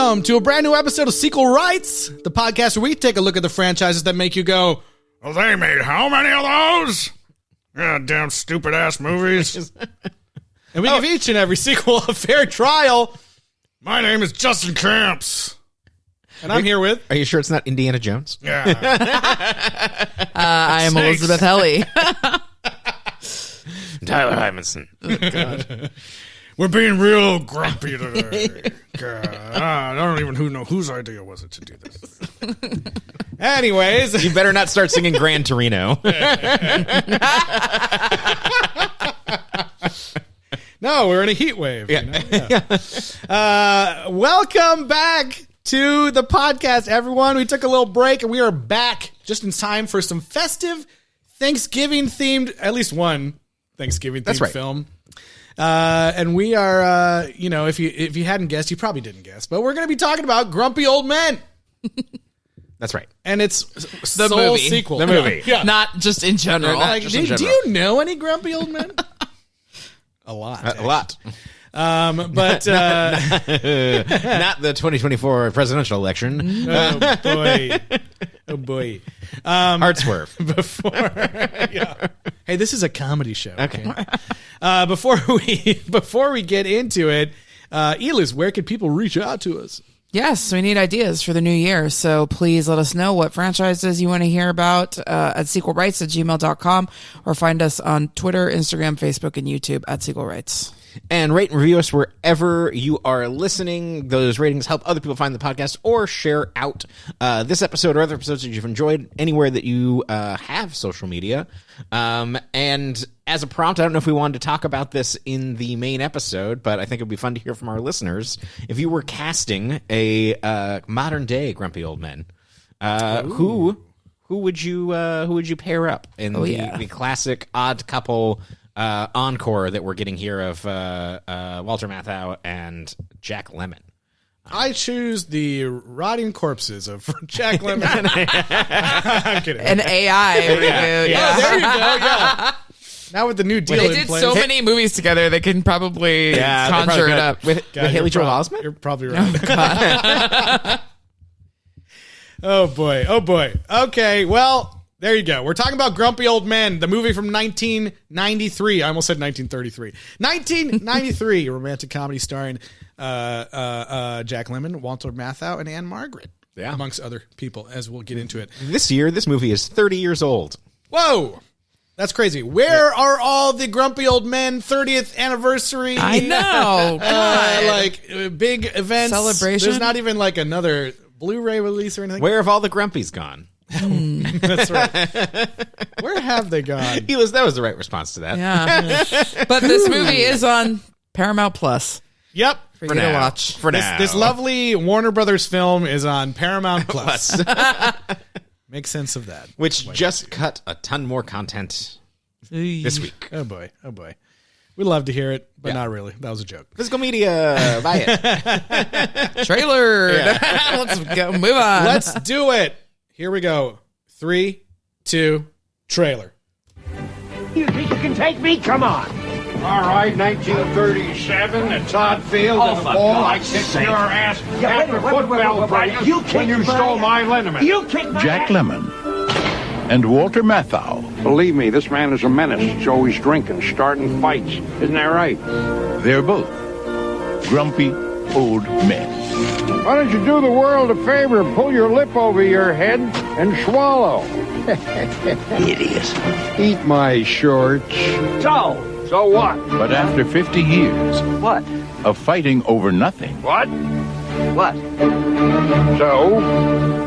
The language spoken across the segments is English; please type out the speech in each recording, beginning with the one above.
Welcome to a brand new episode of Sequel Rights, the podcast where we take a look at the franchises that make you go, "Oh, they made how many of those? God damn stupid ass movies." and we give each and every sequel a fair trial. My name is Justin Camps. And I'm here with... Are you sure it's not Indiana Jones? Yeah. I am Elizabeth Helly. Tyler Hymanson. Oh, God. We're being real grumpy today. God, I don't even know whose idea was it to do this. Anyways. You better not start singing Gran Torino. No, we're in a heat wave. Yeah. You know? Yeah. Welcome back to the podcast, everyone. We took a little break and we are back just in time for some festive Thanksgiving-themed, at least one Thanksgiving-themed film. And we are, if you hadn't guessed, you probably didn't guess, but we're going to be talking about Grumpy Old Men. That's right. And it's The sole movie. sequel. The movie. Yeah. Not just in general. Like, do you know any Grumpy Old Men? A lot. A lot. But Not the 2024 presidential election. Oh boy. Hard swerve. Hey, this is a comedy show. Okay. Before we get into it, Elis, where can people reach out to us? Yes, we need ideas for the new year. So please let us know what franchises you want to hear about at sequelrights@gmail.com or find us on Twitter, Instagram, Facebook, and YouTube at Sequel Rights. And rate and review us wherever you are listening. Those ratings help other people find the podcast or share out this episode or other episodes that you've enjoyed anywhere that you have social media. And as a prompt, I don't know if we wanted to talk about this in the main episode, but I think it would be fun to hear from our listeners. If you were casting a modern day Grumpy Old Men, who would you pair up in the classic odd couple encore that we're getting here of Walter Matthau and Jack Lemmon? I choose the rotting corpses of Jack Lemmon. I'm kidding. An AI reboot. Yeah. Oh, there you go. Yeah. Now with the new deal They in did place. so many movies together, they can probably conjure it up. with Haley Joel Osment. You're probably right. Oh boy. Okay, well, there you go. We're talking about Grumpy Old Men, the movie from 1993. I almost said 1933. 1993, a romantic comedy starring Jack Lemmon, Walter Matthau, and Ann-Margret, amongst other people, as we'll get into it. This year, this movie is 30 years old. Whoa! That's crazy. Where are all the Grumpy Old Men 30th anniversary? I know. God. Big events. Celebration? There's not even like another Blu-ray release or anything. Where have all the Grumpies gone? That's right. Where have they gone? That was the right response to that. Yeah. But this movie is on Paramount Plus Yep. for you to watch. For now. This lovely Warner Brothers film is on Paramount Plus. Makes sense of that. Which just cut a ton more content this week. Oh boy. We'd love to hear it, but not really. That was a joke. Physical media, buy it. Trailer. Let's go. Move on. Let's do it. Here we go. 3, 2, trailer. You think you can take me? Come on. All right, 1937, at Todd Field, Oh, and the for ball, I God's kicked sake. your ass Yeah, after wait, football practice you when kicked you my stole my ass. liniment. You kicked my Jack ass. Lemmon and Walter Matthau. Believe me, this man is a menace. He's always drinking, starting fights. Isn't that right? They're both grumpy old men. Why don't you do the world a favor and pull your lip over your head and swallow? Idiot. Eat my shorts. So what? But after 50 years What? of fighting over nothing, What? What? So?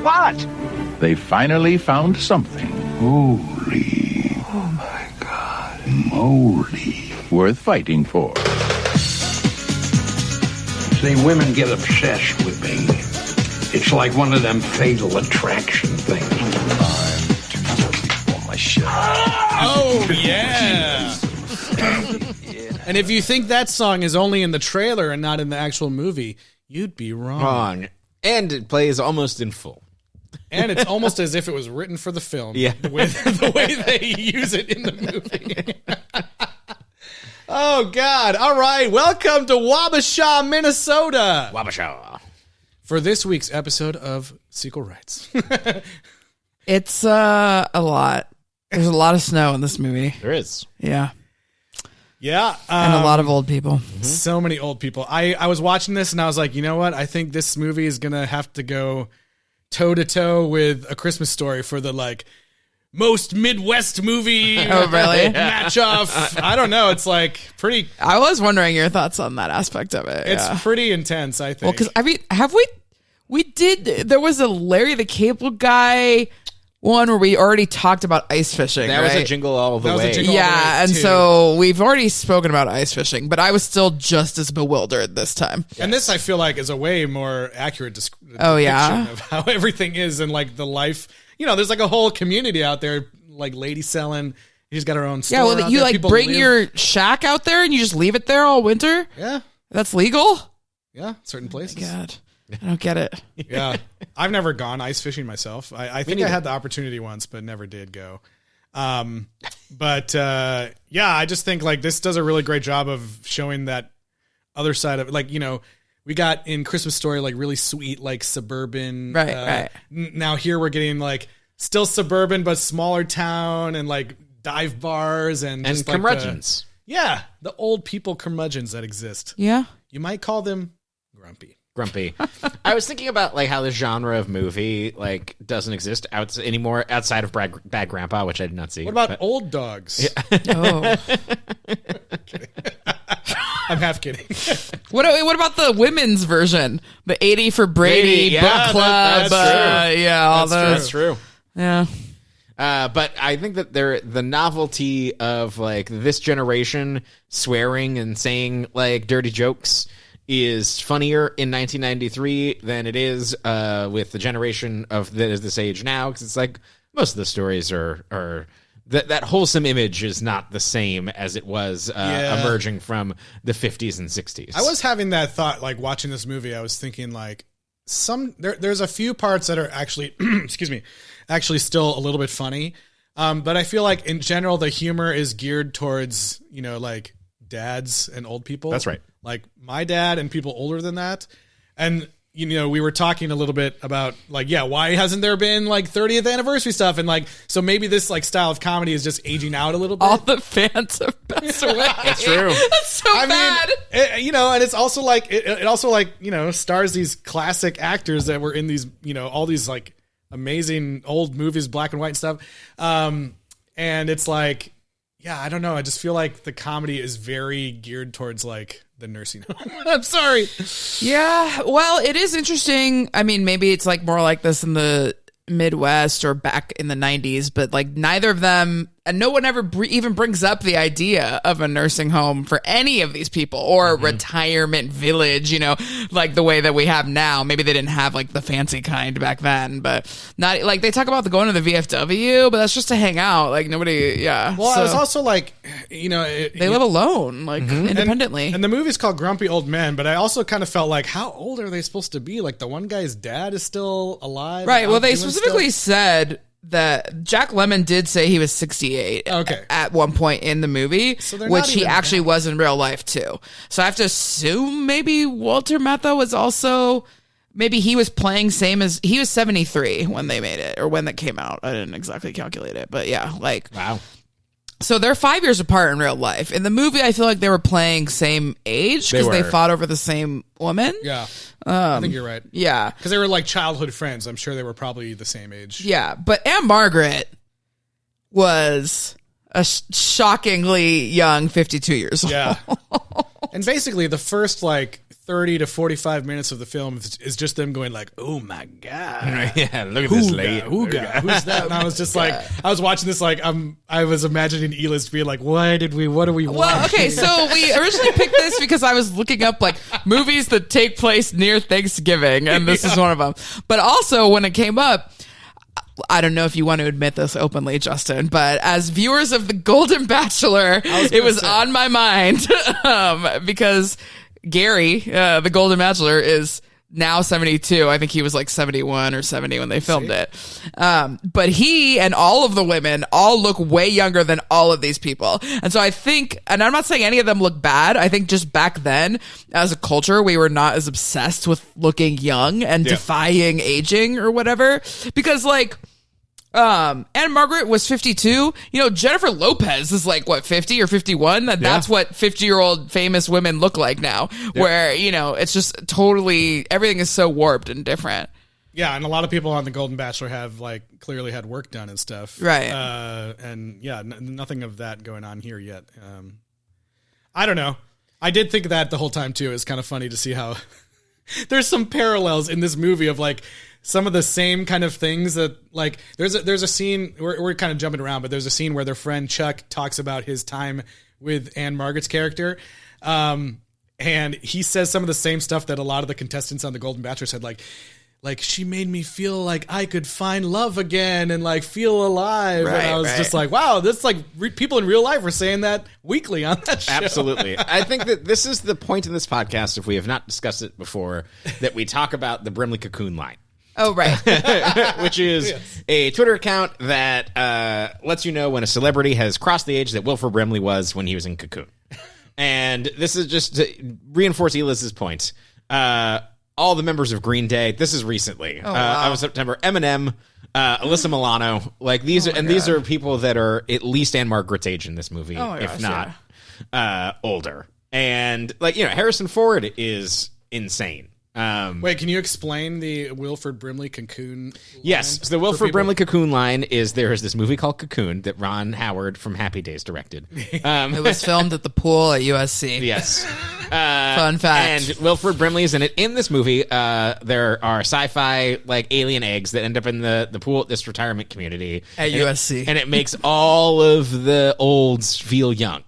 What? they finally found something. Holy. Oh, my God. Moly. Worth fighting for. See, women get obsessed with me. It's like one of them fatal attraction things. Oh, yeah. And if you think that song is only in the trailer and not in the actual movie, you'd be wrong. And it plays almost in full. And it's almost as if it was written for the film. Yeah. The way they use it in the movie. Oh, God. All right. Welcome to Wabasha, Minnesota. Wabasha. for this week's episode of Sequel Rights. It's a lot. There's a lot of snow in this movie. There is. Yeah. Yeah. And a lot of old people. So many old people. I was watching this and I was like, you know what? I think this movie is going to have to go toe to toe with A Christmas Story for the like most Midwest movie match off. I don't know. It's like pretty. I was wondering your thoughts on that aspect of it. It's pretty intense, I think. Well, because I mean, there was a Larry the Cable Guy one where we already talked about ice fishing. That was a Jingle All the Way. Yeah, and so we've already spoken about ice fishing, but I was still just as bewildered this time. And this, I feel like, is a way more accurate depiction of how everything is and like the life. You know, there's like a whole community out there, like lady selling. She's got her own store. Yeah, well, out you there. like People bring live. your shack out there and you just leave it there all winter? Yeah. That's legal? Yeah, certain places. Oh my God. I don't get it. Yeah. I've never gone ice fishing myself. I think I had the opportunity once, but never did go. Yeah, I just think like this does a really great job of showing that other side of it. Like, you know, we got in Christmas Story, like really sweet, like suburban. Right. Now here we're getting like still suburban, but smaller town and like dive bars and just like curmudgeons. The old people curmudgeons that exist. Yeah. You might call them grumpy. I was thinking about like how the genre of movie like doesn't exist anymore outside of Bad Grandpa, which I did not see. What about Old Dogs? Oh. I'm half kidding. What about the women's version? The 80 for Brady, yeah, book club. that's true. All those. That's true. Yeah. But I think that the novelty of like this generation swearing and saying like dirty jokes is funnier in 1993 than it is with the generation of that is this age now, because it's like most of the stories are that wholesome image is not the same as it was emerging from the 50s and 60s. I was having that thought like watching this movie. I was thinking like there's a few parts that are actually actually still a little bit funny, but I feel like in general the humor is geared towards, you know, like dads and old people. That's right. Like my dad and people older than that. And, you know, we were talking a little bit about like, why hasn't there been like 30th anniversary stuff? And like, so maybe this like style of comedy is just aging out a little bit. All the fans have passed away. That's true. That's so bad. You know, and it's also like, it also like, you know, stars these classic actors that were in these, you know, all these like amazing old movies, black and white and stuff. And it's like, I don't know. I just feel like the comedy is very geared towards like the nursing home. I'm sorry. Yeah. Well, it is interesting. I mean, maybe it's like more like this in the Midwest or back in the 90s, but like neither of them, and no one ever even brings up the idea of a nursing home for any of these people or a retirement village, you know, like the way that we have now. Maybe they didn't have like the fancy kind back then, but not like they talk about going to the VFW, but that's just to hang out. Like nobody, Well, I was also like, you know, they live alone, like independently. And the movie's called Grumpy Old Men, but I also kind of felt like, how old are they supposed to be? Like the one guy's dad is still alive. Right. Well, they specifically said that Jack Lemmon did say he was 68 at one point in the movie, which he actually was in real life too. So I have to assume maybe Walter Matthau was also, maybe he was playing same as, he was 73 when they made it or when that came out. I didn't exactly calculate it, but yeah, like, wow. So they're 5 years apart in real life. In the movie, I feel like they were playing same age because they fought over the same woman. Yeah. I think you're right. Yeah. Because they were like childhood friends. I'm sure they were probably the same age. Yeah. But Ann-Margret was a shockingly young 52 years old. Yeah. And basically the first like 30 to 45 minutes of the film is just them going like, oh my God. Yeah, look at this lady. Who's that? And I was just like, I was watching this like, I was imagining E-List being like, what do we watch? Well, okay, so we originally picked this because I was looking up like movies that take place near Thanksgiving, and this is one of them. But also when it came up, I don't know if you want to admit this openly, Justin, but as viewers of The Golden Bachelor, it was on my mind because Gary, the Golden Bachelor, is now 72. I think he was like 71 or 70 when they filmed it. But he and all of the women all look way younger than all of these people. And so I think, and I'm not saying any of them look bad. I think just back then, as a culture, we were not as obsessed with looking young and defying aging or whatever. Because like, Ann-Margret was 52. Jennifer Lopez is like, what, 50 or 51? That's what 50-year-old famous women look like now, where, it's just totally, everything is so warped and different. Yeah, and a lot of people on The Golden Bachelor have, like, clearly had work done and stuff. Right. And, yeah, nothing of that going on here yet. I don't know. I did think that the whole time, too. It's kind of funny to see how there's some parallels in this movie of, like, some of the same kind of things that, like, there's a scene, we're kind of jumping around, but there's a scene where their friend Chuck talks about his time with Ann-Margret's character. And he says some of the same stuff that a lot of the contestants on The Golden Bachelor said, like she made me feel like I could find love again and like feel alive. Right, and I was just like, wow, this like people in real life are saying that weekly on that show. Absolutely. I think that this is the point in this podcast, if we have not discussed it before, that we talk about the Brimley Cocoon line. Oh, right. Which is a Twitter account that lets you know when a celebrity has crossed the age that Wilford Brimley was when he was in Cocoon. And this is just to reinforce Elis's point. All the members of Green Day, this is recently. Of September, Eminem, Alyssa Milano. Like these are people that are at least Ann-Margret's age in this movie, if not older. And like, Harrison Ford is insane. Wait, can you explain the Wilford Brimley Cocoon line? Yes, so the Wilford Brimley Cocoon line is there is this movie called Cocoon that Ron Howard from Happy Days directed. It was filmed at the pool at USC. Yes. Fun fact. And Wilford Brimley is in it. In this movie, there are sci-fi like alien eggs that end up in the pool at this retirement community. At USC. And it makes all of the olds feel young.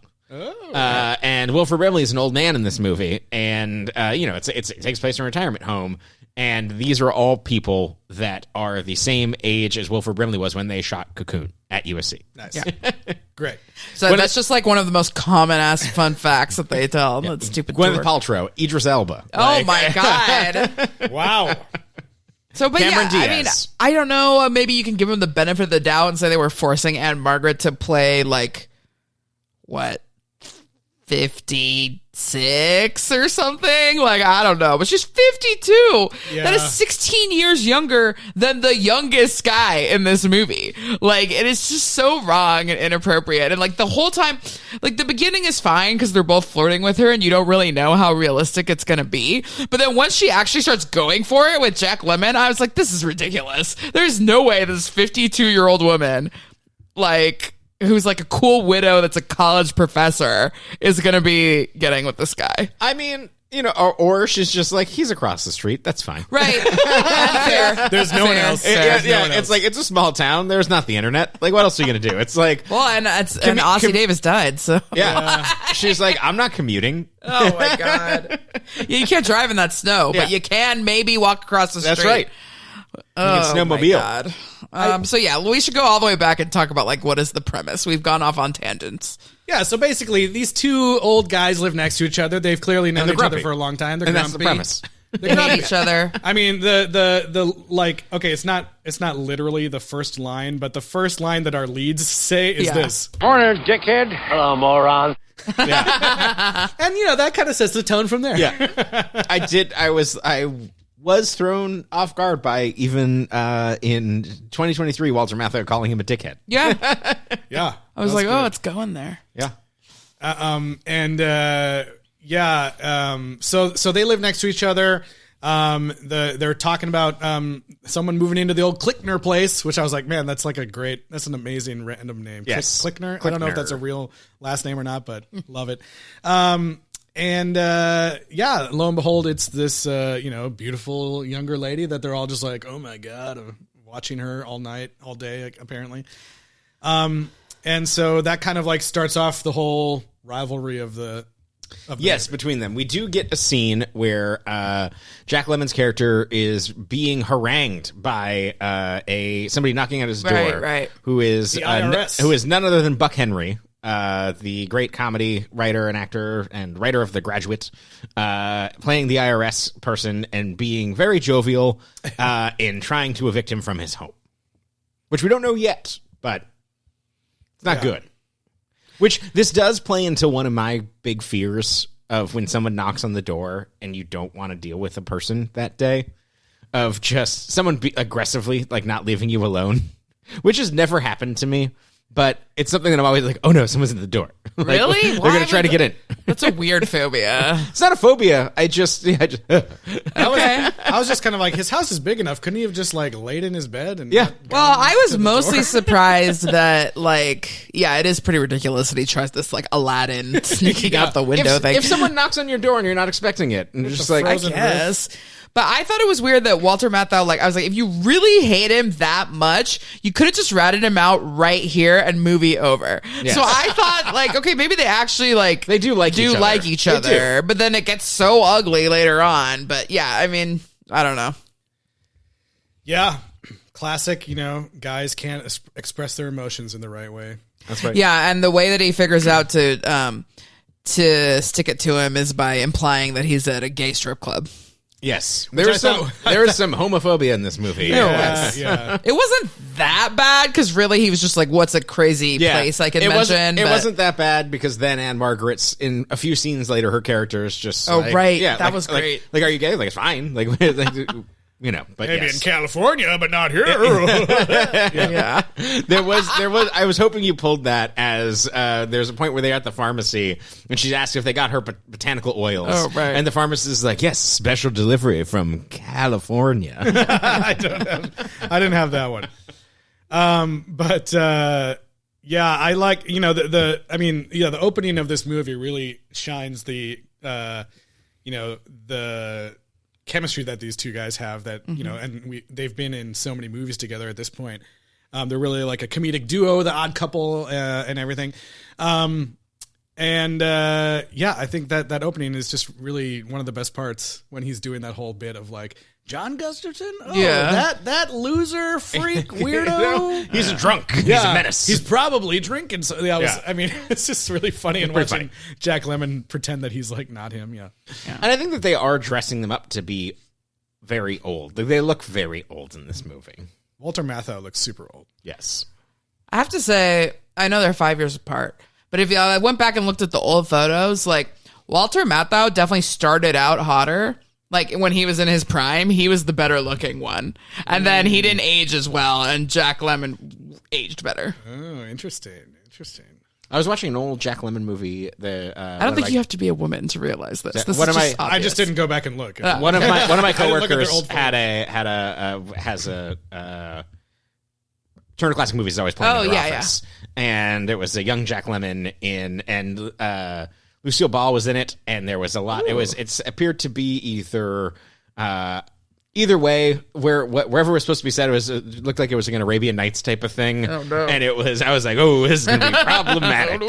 And Wilford Brimley is an old man in this movie, and it takes place in a retirement home, and these are all people that are the same age as Wilford Brimley was when they shot Cocoon at USC. Nice. Yeah. Great. So that's just like one of the most common ass fun facts that they tell. That stupid Gwyneth tour. Paltrow, Idris Elba. Oh my god. Wow. So, but Cameron Diaz. Diaz. I mean, I don't know. Maybe you can give them the benefit of the doubt and say they were forcing Ann-Margret to play like what? 56 or something, like I don't know, but she's 52. That is 16 years younger than the youngest guy in this movie. Like, it is just so wrong and inappropriate. And like the whole time, like the beginning is fine because they're both flirting with her and you don't really know how realistic it's gonna be. But then once she actually starts going for it with Jack Lemmon, I was like, this is ridiculous. There's no way this 52-year-old woman, like, who's like a cool widow that's a college professor, is going to be getting with this guy. I mean, or she's just like, he's across the street. That's fine. Right. Fair. There's no one else. It's like, it's a small town. There's not the internet. Like, what else are you going to do? It's like... Well, and Ossie Davis died, so... Yeah. She's like, I'm not commuting. Oh, my God. Yeah, you can't drive in that snow, but you can maybe walk across the street. That's right. Oh, snowmobile. my God. So yeah, we should go all the way back and talk about like what is the premise. We've gone off on tangents. Yeah, so basically these two old guys live next to each other. They've clearly known each other for a long time. They're that's the premise. They hate each other. I mean, the like, okay, it's not literally the first line, but the first line that our leads say is this. Morning, dickhead. Hello, moron. Yeah. And that kind of sets the tone from there. Yeah. I was thrown off guard by even in 2023 Walter Matthau calling him a dickhead. Yeah. Yeah. I was like, good. oh, it's going there. Yeah. So they live next to each other. They're talking about someone moving into the old Klickner place, which I was like, man, that's an amazing random name. Yes. Klickner. I don't know if that's a real last name or not, but love it. And lo and behold, it's this beautiful younger lady that they're all just like, oh my God, watching her all night, all day, like, apparently. And so that kind of like starts off the whole rivalry of the between them. We do get a scene where Jack Lemmon's character is being harangued by somebody knocking at his door, right. who is The IRS. who is none other than Buck Henry. the great comedy writer and actor and writer of The Graduate, playing the IRS person and being very jovial in trying to evict him from his home, which we don't know yet, but it's not good. Which this does play into one of my big fears of when someone knocks on the door and you don't want to deal with a person that day, of just someone aggressively like not leaving you alone, which has never happened to me. But it's something that I'm always like, oh no, someone's at the door. Like, Really? They're going to try to get in. That's a weird phobia. It's not a phobia. I just Okay. I was just kind of like, his house is big enough. Couldn't he have just like laid in his bed? And Yeah. Well, I was mostly surprised that, like, yeah, it is pretty ridiculous that he tries this, like, Aladdin sneaking out the window thing. if someone knocks on your door and you're not expecting it, and you're just like, I guess. But I thought it was weird that Walter Matthau, like, I was like, if you really hate him that much, you could have just ratted him out right here and movie over. Yes. So I thought, like, okay, maybe they actually, like, They do like each other. They other. But then it gets so ugly later on. But yeah, I mean, I don't know. Yeah. Classic, guys can't express their emotions in the right way. that's right. Yeah, and the way that he figures out to stick it to him is by implying that he's at a gay strip club. Yes. There was some homophobia in this movie. Yeah. It wasn't that bad because really he was just like, "What's a crazy place I can mention?" It wasn't that bad because then Ann-Margret's in a few scenes later, her character is just that was great. Like, are you gay? Like, it's fine. Like, but Maybe yes. in California, but not here. Yeah. There was. I was hoping you pulled that as there's a point where they're at the pharmacy and she asked if they got her botanical oils. Oh, right. And the pharmacist is like, "Yes, special delivery from California." I didn't have that one. But I like the opening of this movie really shines the the chemistry that these two guys have that and they've been in so many movies together at this point. They're really like a comedic duo, the Odd Couple, and everything. I think that opening is just really one of the best parts when he's doing that whole bit of like, John Gusterton? Oh, Yeah. that loser freak weirdo. He's a drunk. He's a menace. He's probably drinking. So I mean, it's just really funny and watching Jack Lemmon pretend that he's like not him. Yeah. And I think that they are dressing them up to be very old. They look very old in this movie. Walter Matthau looks super old. Yes. I have to say, I know they're 5 years apart, but if I went back and looked at the old photos, like Walter Matthau definitely started out hotter. Like when he was in his prime, he was the better looking one. And then he didn't age as well, and Jack Lemmon aged better. Oh, interesting. I was watching an old Jack Lemmon movie. I don't think you have to be a woman to realize this. This What is am just I obvious. just didn't go back and look. One of my look at their coworkers old has a Turner Classic Movies is always playing in their office, and there was a young Jack Lemmon in, and Lucille Ball was in it, and there was a lot. It appeared to be either way, wherever it was supposed to be said, it looked like it was like an Arabian Nights type of thing. Oh no! And I was like, oh, this is going to be problematic.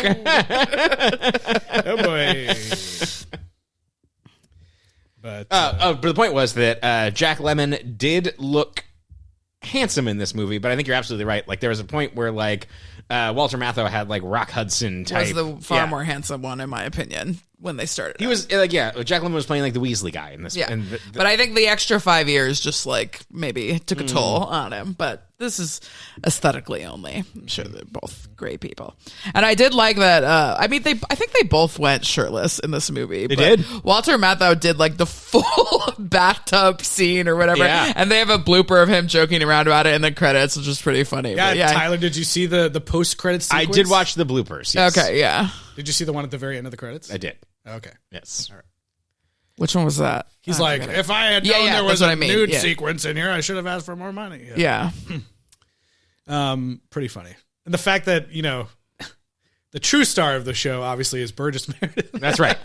Oh boy. But the point was that Jack Lemmon did look handsome in this movie, but I think you're absolutely right. Like there was a point where like Walter Matthau had like Rock Hudson type. Was the far more handsome one in my opinion when they started. He was like Jack Lemmon was playing like the Weasley guy in this. Yeah, and but I think the extra 5 years just like maybe took a toll on him. But this is aesthetically only. I'm sure they're both great people, and I did like that. I think they both went shirtless in this movie. They did. Walter Matthau did like the full bathtub scene or whatever, and they have a blooper of him joking around about it in the credits, which is pretty funny. Yeah, but Tyler, did you see the post credits sequence? I did watch the bloopers. Yes. Okay, yeah. Did you see the one at the very end of the credits? I did. Okay. Yes. All right. Which one was that? He's like, if I had known there was that's what a I mean. nude sequence in here, I should have asked for more money. Yeah. Pretty funny. And the fact that, the true star of the show obviously is Burgess Meredith. That's right.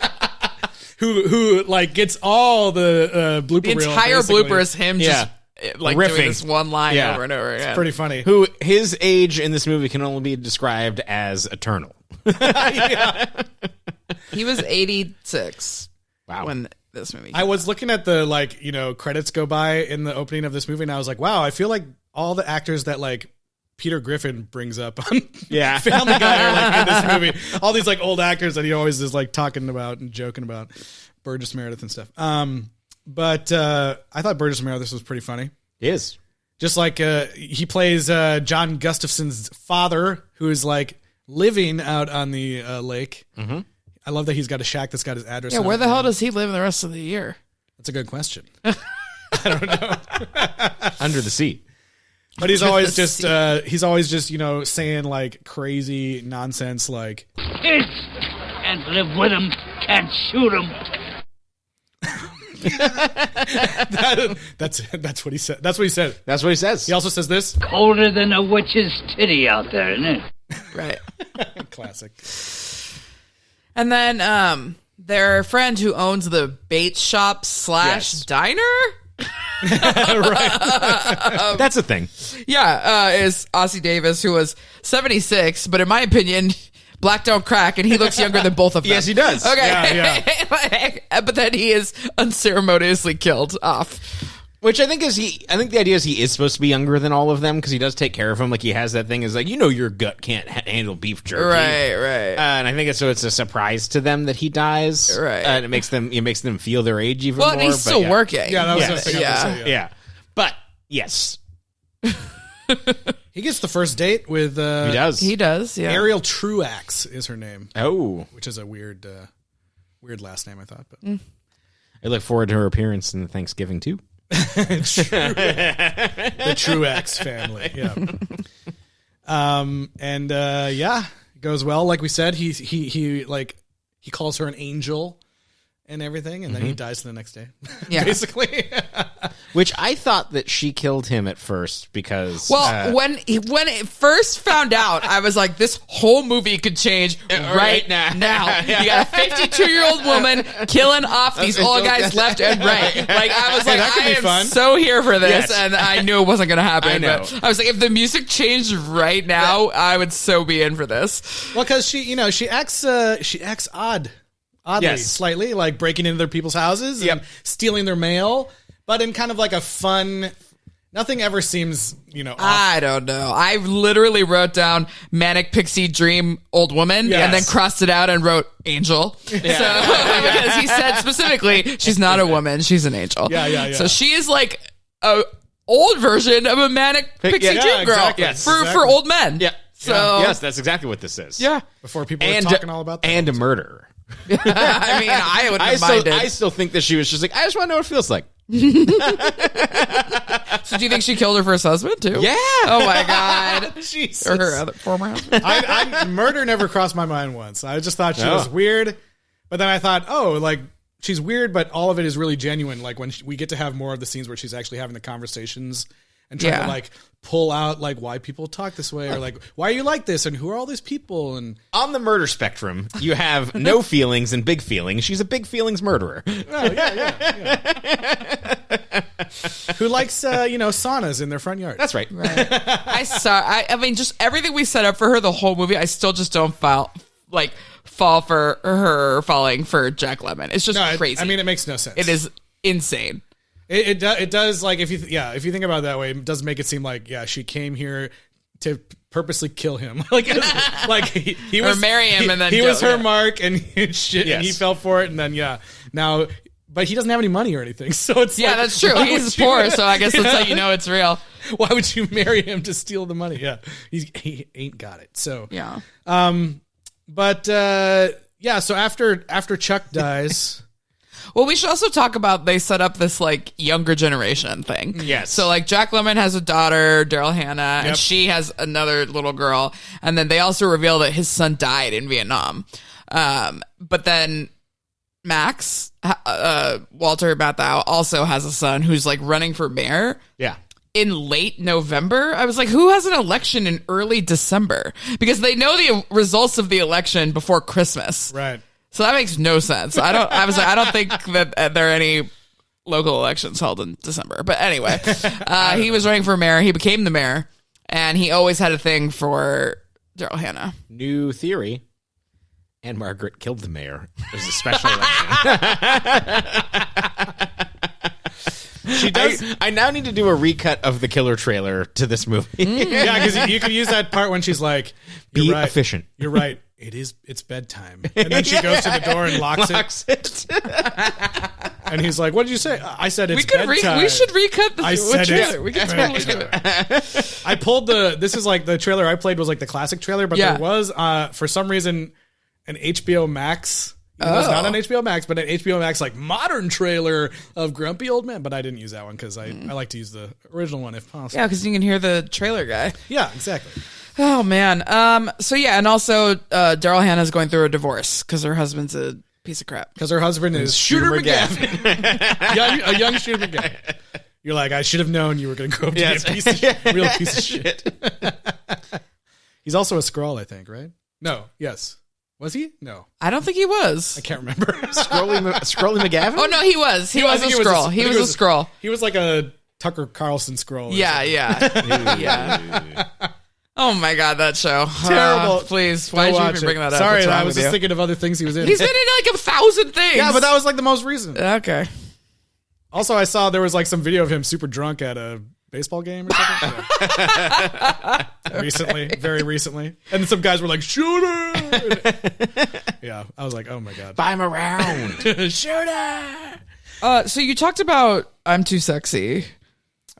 who like gets all the blooper The reel, entire basically. blooper is him just like Riffing. doing this one line over and over again. It's pretty funny. Who his age in this movie can only be described as eternal. He was 86. Wow. When this movie came I was looking at the credits go by in the opening of this movie, and I was like, wow, I feel like all the actors that like Peter Griffin brings up on Yeah. Family Guy or like in this movie. All these like old actors that he always is like talking about and joking about. Burgess Meredith and stuff. But I thought Burgess Meredith was pretty funny. He is. Just like he plays John Gustafson's father, who is like living out on the lake. Mm-hmm. I love that he's got a shack that's got his address. Yeah, on where it. the hell does he live the rest of the year? That's a good question. I don't know. Under the sea. But he's always just saying like crazy nonsense like Kids can't live with them, can't shoot them. that's what he said. That's what he said. That's what he says. He also says this. Colder than a witch's titty out there, isn't it? Right. Classic. And then their friend who owns the bait shop / diner. That's a thing. Yeah, is Ossie Davis, who was 76, but in my opinion, black don't crack, and he looks younger than both of them. Yes, he does. Okay. Yeah. But then he is unceremoniously killed off. Which I think the idea is he is supposed to be younger than all of them because he does take care of them. Like he has that thing is like, your gut can't handle beef jerky. Right. And I think it's a surprise to them that he dies. Right. And it makes them feel their age even more. Well, and he's but still yeah. working. Yeah, that was Yes. the thing I was gonna say, Yeah. But yes, He gets the first date with he does. He does, yeah. Ariel Truax is her name, Oh, which is a weird last name, I thought. But I look forward to her appearance in Thanksgiving too. the Truax family, yeah. It goes well. Like we said, he calls her an angel and everything, and then he dies the next day. Yeah. Basically. Which I thought that she killed him at first because when it first found out, I was like, this whole movie could change right now. You got a 52-year-old woman killing off these old guys left and right. Like, I was like, that could I be am fun. so here for this, Yes. and I knew it wasn't going to happen. I know. But I was like, if the music changed right now, I would so be in for this. Well, because she acts oddly, Yes. slightly, like breaking into other people's houses and stealing their mail, but in kind of like a fun. Nothing ever seems, off. I don't know. I literally wrote down manic pixie dream old woman Yes. and then crossed it out and wrote angel. So, because he said specifically, she's not a woman, she's an angel. Yeah. So she is like a old version of a manic pixie dream girl exactly. Yes, for exactly. old men. yeah. So Yes, that's exactly what this is. yeah. Before people were talking all about that. And a murder. I mean, I wouldn't have minded. I still think that she was just like, I just want to know what it feels like. So do you think she killed her first husband too? Yeah. Oh my God. Jesus. Or her other former husband. Murder never crossed my mind once. I just thought she No. was weird, but then I thought, she's weird, but all of it is really genuine. Like when we get to have more of the scenes where she's actually having the conversations and trying to like pull out like why people talk this way or like why are you like this and who are all these people and On the murder spectrum, you have no feelings and big feelings. She's a big feelings murderer. who likes saunas in their front yard. That's right. I mean, just everything we set up for her the whole movie, I still just don't fall for her falling for Jack Lemmon. It's just crazy. It makes no sense. It is insane. It does like if you think about it that way, it does make it seem like she came here to purposely kill him. he was or marry him and then he was her yeah. mark and shit and he fell for it and then now. But he doesn't have any money or anything, so it's that's true. He's poor, so I guess that's how you know it's real. Why would you marry him to steal the money? Yeah, he ain't got it. So yeah. So after Chuck dies. Well, we should also talk about they set up this like younger generation thing. Yes. So like Jack Lemmon has a daughter, Daryl Hannah, and she has another little girl. And then they also reveal that his son died in Vietnam. But then Max, Walter Matthau, also has a son who's like running for mayor. Yeah. In late November. I was like, who has an election in early December? Because they know the results of the election before Christmas. Right. So that makes no sense. I don't think that there are any local elections held in December. But anyway, he was running for mayor. He became the mayor, and he always had a thing for Daryl Hannah. New theory. Ann-Margret killed the mayor. It was a special election. She does. I now need to do a recut of the killer trailer to this movie. Yeah, because you can use that part when she's like, Be "You're right. efficient." You're right. It's bedtime." And then she goes to the door and locks it. And he's like, "What did you say?" I said it's bedtime. We should recut the I said trailer. it's We can totally do it. I pulled this is like the trailer I played was like the classic trailer, but there was for some reason an HBO Max. It was not on HBO Max, but an HBO Max like modern trailer of Grumpy Old Man. But I didn't use that one because I like to use the original one if possible. Yeah, because you can hear the trailer guy. Yeah, exactly. Oh man. So yeah, and also Daryl Hannah's going through a divorce because her husband's a piece of crap. Because her husband is Shooter McGavin. A young Shooter McGavin. You're like, I should have known you were going to grow up to be a real piece of shit. He's also a Skrull, I think, right? No. Yes. Was he? No. I don't think he was. I can't remember. Scrolly McGavin? Oh no, he was. He was a Skrull. He was a Skrull. He was like a Tucker Carlson Skrull. Yeah. Yeah. Oh my god, that show. Terrible. Please, why did you even bring that up? Sorry, I was just thinking of other things he was in. He's been in like 1,000 things. Yeah, but that was like the most recent. Okay. Also, I saw there was like some video of him super drunk at a baseball game or something. Recently, very recently. And some guys were like, "Shooter!" Yeah, I was like, oh my god. Buy him around. Shooter! So you talked about I'm Too Sexy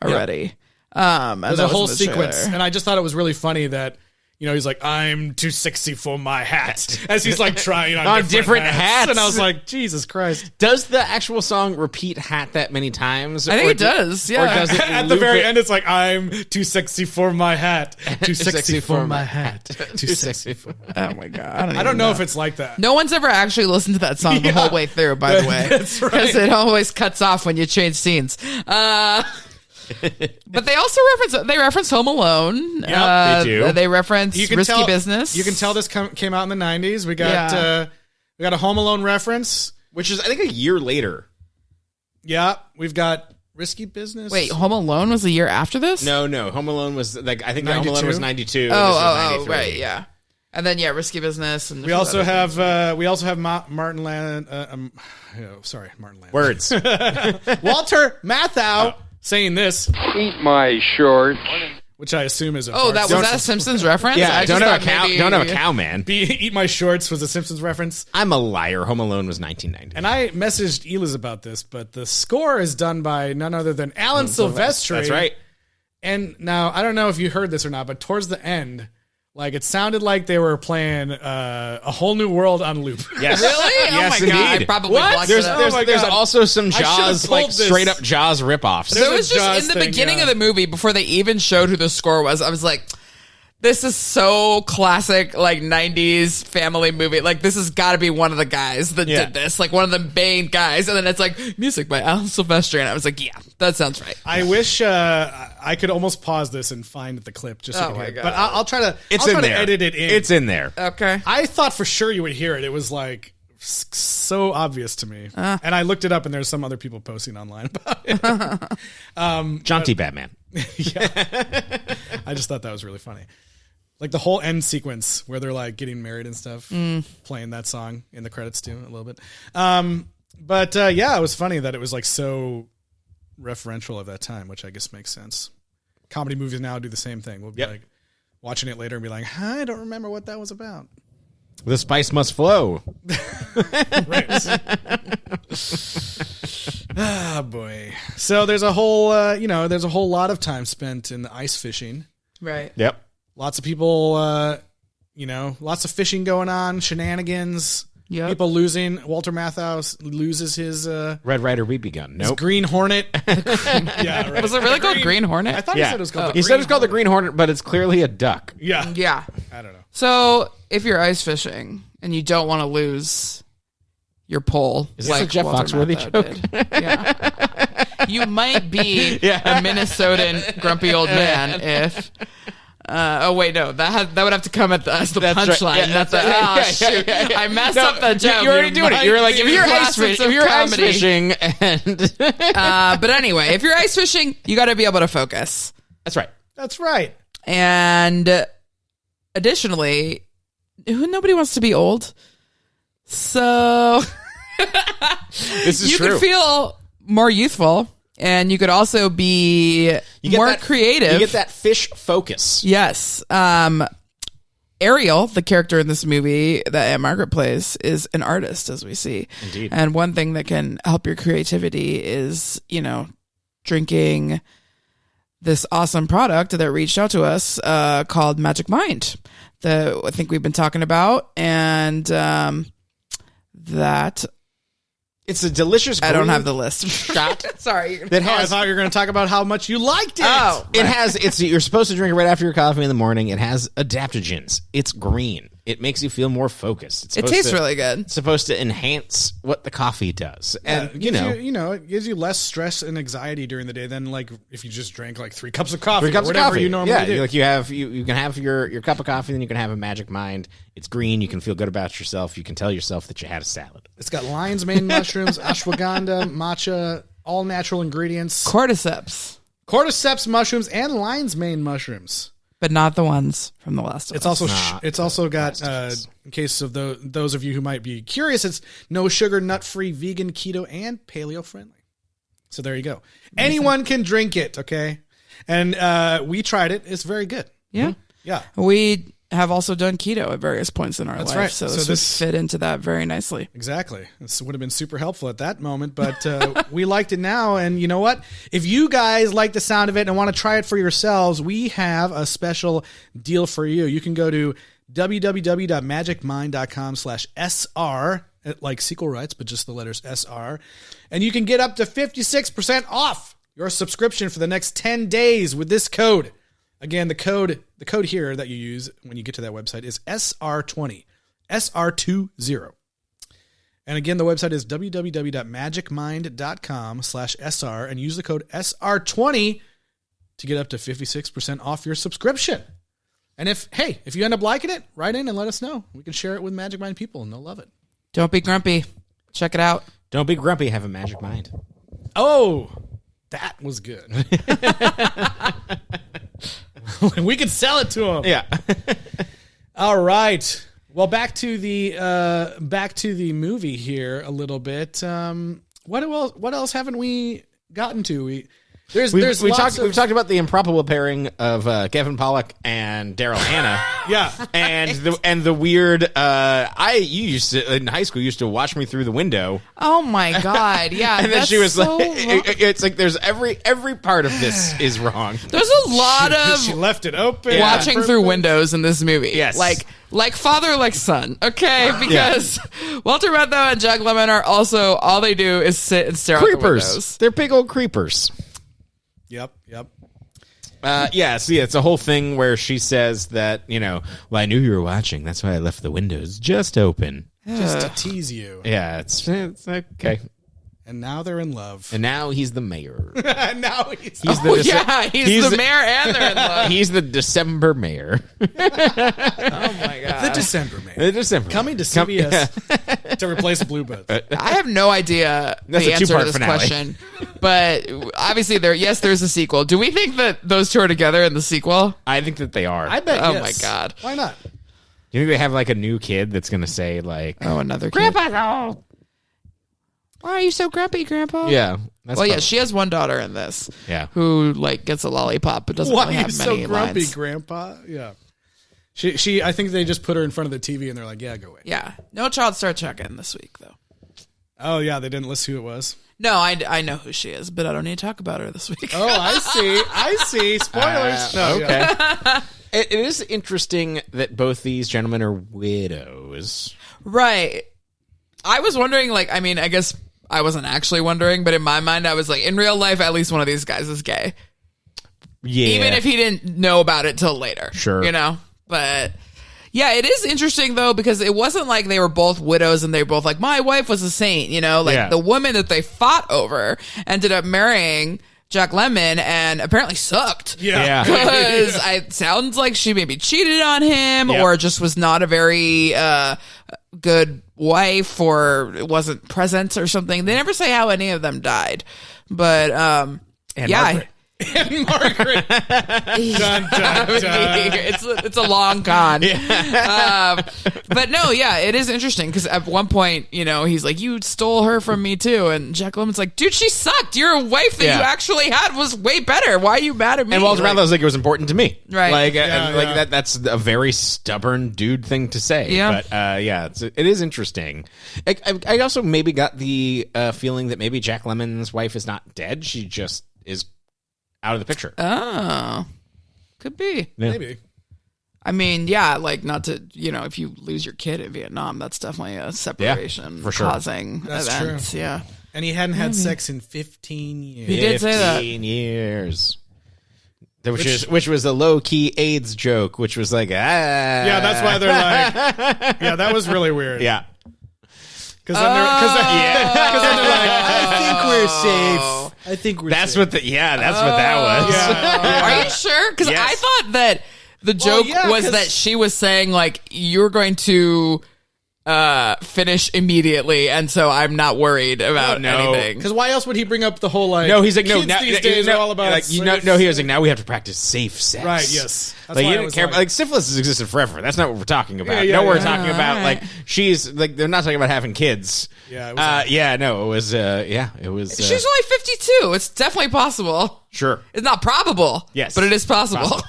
already. There's a whole sequence, and I just thought it was really funny that, you know, he's like, "I'm too sexy for my hat," as he's like trying on different hats. And I was like, Jesus Christ. Does the actual song repeat hat that many times? I think it does, yeah. Or does it At the very end, it's like, "I'm too sexy for my hat. Too sexy for my hat. Too sexy for my hat." Oh my god. I don't know if it's like that. No one's ever actually listened to that song the whole way through, by the way. That's right. Because it always cuts off when you change scenes. But they also reference Home Alone. Yep, they do. They reference Risky Business. You can tell this came out in the 90s. We got a Home Alone reference, which is, I think, a year later. Yeah, we've got Risky Business. Wait, Home Alone was a year after this? No. Home Alone was like, I think 92? Home Alone was 92. Oh, right, yeah. And then Risky Business, and we also have Martin Land. Martin Land. Words. Walter Matthau saying this. Eat my shorts. Which I assume is a was that a Simpsons reference? Yeah, don't have a cow, man. Eat my shorts was a Simpsons reference. I'm a liar. Home Alone was 1990. And I messaged Eliz about this, but the score is done by none other than Alan Silvestri. That's right. And now, I don't know if you heard this or not, but towards the end, like, it sounded like they were playing A Whole New World on loop. Yes. Really? Yes, oh my god! indeed. I probably blocked it out. There's also some Jaws, like this. straight up Jaws ripoffs. So it was just Jaws in the thing, beginning yeah. of the movie, before they even showed who the score was, I was like, this is so classic, like 90s family movie. Like, this has got to be one of the guys that did this, like one of the main guys. And then it's like music by Alan Silvestri, and I was like, yeah, that sounds right. I wish I could almost pause this and find the clip just so you my hear it. God. But I'll try to. It's I'll in try there. to edit it in. It's in there. Okay. I thought for sure you would hear it. It was like so obvious to me, and I looked it up, and there's some other people posting online about it. John T. Batman. Yeah, I just thought that was really funny. Like the whole end sequence where they're like getting married and stuff, playing that song in the credits too, a little bit. But it was funny that it was like so referential of that time, which I guess makes sense. Comedy movies now do the same thing. We'll be like watching it later and be like, I don't remember what that was about. The spice must flow. Right. Ah, boy. So there's a whole, there's a whole lot of time spent in the ice fishing. Right. Yep. Lots of people, lots of fishing going on, shenanigans, people losing. Walter Matthau loses his Red Ryder BB gun. his Nope. Green Hornet. Yeah, right. Was it really called Green Hornet? I thought he said it was called He said it was called the Green Hornet, but it's clearly a duck. Yeah. Yeah. I don't know. So if you're ice fishing and you don't want to lose your pole, Is this a Jeff Walter Foxworthy Matthau joke? did. Yeah. You might be a Minnesotan grumpy old man if. Wait, no. That would have to come as the punchline. Right. Yeah, Shoot. I messed up the joke. You're already doing it. You're like, if you're ice Comedy. fishing, and But anyway, if you're ice fishing, you got to be able to focus. that's right. That's right. And additionally, nobody wants to be old. So This is you true. can feel more youthful And you could also be more creative. You get that fish focus. Yes. Ariel, the character in this movie that Ann-Margret plays, is an artist, as we see. Indeed. And one thing that can help your creativity is, drinking this awesome product that reached out to us called Magic Mind that I think we've been talking about. And that... It's a delicious I don't green have the list. shot. Sorry. That I has thought you were going to talk about how much you liked it. Oh. It has. You're supposed to drink it right after your coffee in the morning. It has adaptogens. It's green. It makes you feel more focused. It tastes really good. It's supposed to enhance what the coffee does, and it gives you less stress and anxiety during the day than like if you just drank like 3 cups of coffee. 3 cups or whatever of coffee. you normally do. Like you can have your cup of coffee, then you can have a Magic Mind. It's green. You can feel good about yourself. You can tell yourself that you had a salad. It's got lion's mane mushrooms, ashwagandha, matcha, all natural ingredients, cordyceps mushrooms, and lion's mane mushrooms. But not the ones from The Last of Us. It's also got, in case of those of you who might be curious, it's no sugar, nut-free, vegan, keto, and paleo-friendly. So there you go. Anyone can drink it, okay? And we tried it. It's very good. Yeah. Yeah. We have also done keto at various points in our life. Right. So this would fit into that very nicely. Exactly. This would have been super helpful at that moment, but we liked it now. And you know what? If you guys like the sound of it and want to try it for yourselves, we have a special deal for you. You can go to www.magicmind.com/SR, like sequel rights, but just the letters SR. And you can get up to 56% off your subscription for the next 10 days with this code. Again, the code here that you use when you get to that website is SR20, SR20. And again, the website is www.magicmind.com/SR and use the code SR20 to get up to 56% off your subscription. And if you end up liking it, write in and let us know. We can share it with Magic Mind people and they'll love it. Don't be grumpy. Check it out. Don't be grumpy. Have a Magic Mind. Oh, that was good. We can sell it to them. Yeah. All right. Well, back to the movie here a little bit. What else haven't we gotten to? We've talked about the improbable pairing of Kevin Pollak and Daryl Hannah. Yeah, and the weird. You used to in high school. You used to watch me through the window. Oh my god! Yeah, and then she was so like, "It's like there's every part of this is wrong." There's a lot of she left it open. Watching through windows in this movie. Yes, like father, like son. Okay, because Walter Matthau and Jack Lemmon are also all they do is sit and stare out the windows. They're big old creepers. Yep. It's a whole thing where she says that, I knew you were watching. That's why I left the windows just open. Just to tease you. Yeah, it's okay. And now they're in love. And now he's the mayor. Now he's the mayor and they're in love. He's the December mayor. Oh my god. The December mayor. The December Coming to CBS to replace Bluebird. I have no idea the answer to this question. But obviously there's a sequel. Do we think that those two are together in the sequel? I think that they are. I bet. Oh yes. my god. Why not? You think they have like a new kid that's going to say like, another kid. Grandpa, why are you so grumpy, Grandpa? Yeah. She has one daughter in this. Yeah. Who gets a lollipop but doesn't really have many lines. Why are you so grumpy, lines. Grandpa? Yeah. She. I think they just put her in front of the TV and they're like, yeah, go away. Yeah. No child star check-in this week, though. Oh, yeah. They didn't list who it was. No, I know who she is, but I don't need to talk about her this week. Oh, I see. Spoilers. Okay. Yeah. It is interesting that both these gentlemen are widows. Right. I was wondering, I guess I wasn't actually wondering, but in my mind, I was like, in real life, at least one of these guys is gay. Yeah. Even if he didn't know about it till later. Sure. But yeah, it is interesting, though, because it wasn't like they were both widows and they were both like, my wife was a saint, the woman that they fought over ended up marrying Jack Lemmon and apparently sucked. Yeah. Because it sounds like she maybe cheated on him or just was not a very good wife or wasn't present or something. They never say how any of them died. But Ann-Margret. Dun, dun, dun. It's a long con. But no, yeah, it is interesting because at one point, he's like, "You stole her from me too," and Jack Lemmon's like, "Dude, she sucked. Your wife that you actually had was way better. Why are you mad at me?" And Walter Matthau's like, it was important to me, right? Like, that's a very stubborn dude thing to say. Yeah, but it is interesting. I also maybe got the feeling that maybe Jack Lemmon's wife is not dead; she just is out of the picture. Oh, could be. Yeah. Maybe. I mean, yeah, like not to, if you lose your kid in Vietnam, that's definitely a separation for sure. causing That's event. true. Yeah. And he hadn't had sex in 15 years. He did say that. 15 years. Which was a low-key AIDS joke, which was like, Yeah, that's why they're like, yeah, that was really weird. Yeah. Because then they're like, I think we're safe. I think we're That's safe. what that was. Yeah. Are you sure? Because Yes. I thought that the joke was that she was saying, like, you're going to finish immediately, and so I'm not worried about anything. Because why else would he bring up the whole, like, No, he's like, no, kids now, these days are all about like, safe he was like, now we have to practice safe sex. Right, yes. That's Like, why you I didn't was care. like- Like, syphilis has existed forever. That's not what we're talking about. Yeah, We're yeah. talking about, Alright. like, she's, like, they're not talking about having kids. Yeah, it was it was. She's only 52. It's definitely possible. Sure. It's not probable. Yes. But it is possible. Possible.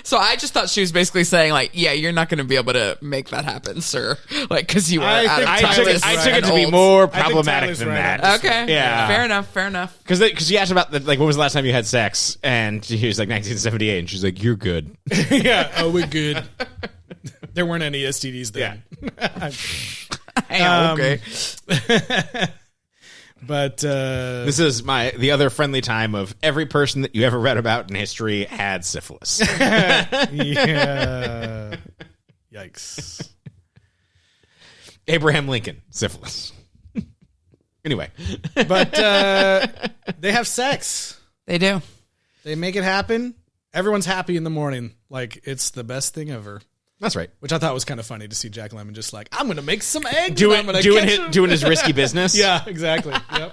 So I just thought she was basically saying, like, yeah, you're not going to be able to make that happen, sir. Like, because you are I out think of I Tyler's took it, right. I took it to and be old. more I think problematic Tyler's than right that. on this Okay. Yeah. Fair enough. Because she asked about, like, when was the last time you had sex? And he was like, 1978. And she's like, you're good. yeah, oh, we're good. There weren't any STDs then. Okay. But This is the other friendly time of every person that you ever read about in history had syphilis. yeah. Yikes. Abraham Lincoln, syphilis. Anyway. But they have sex. They do. They make it happen. Everyone's happy in the morning. Like, it's the best thing ever. That's right. Which I thought was kind of funny to see Jack Lemmon just like, I'm going to make some eggs. and I'm gonna Doing catch them." his risky business. Yeah, exactly. Yep.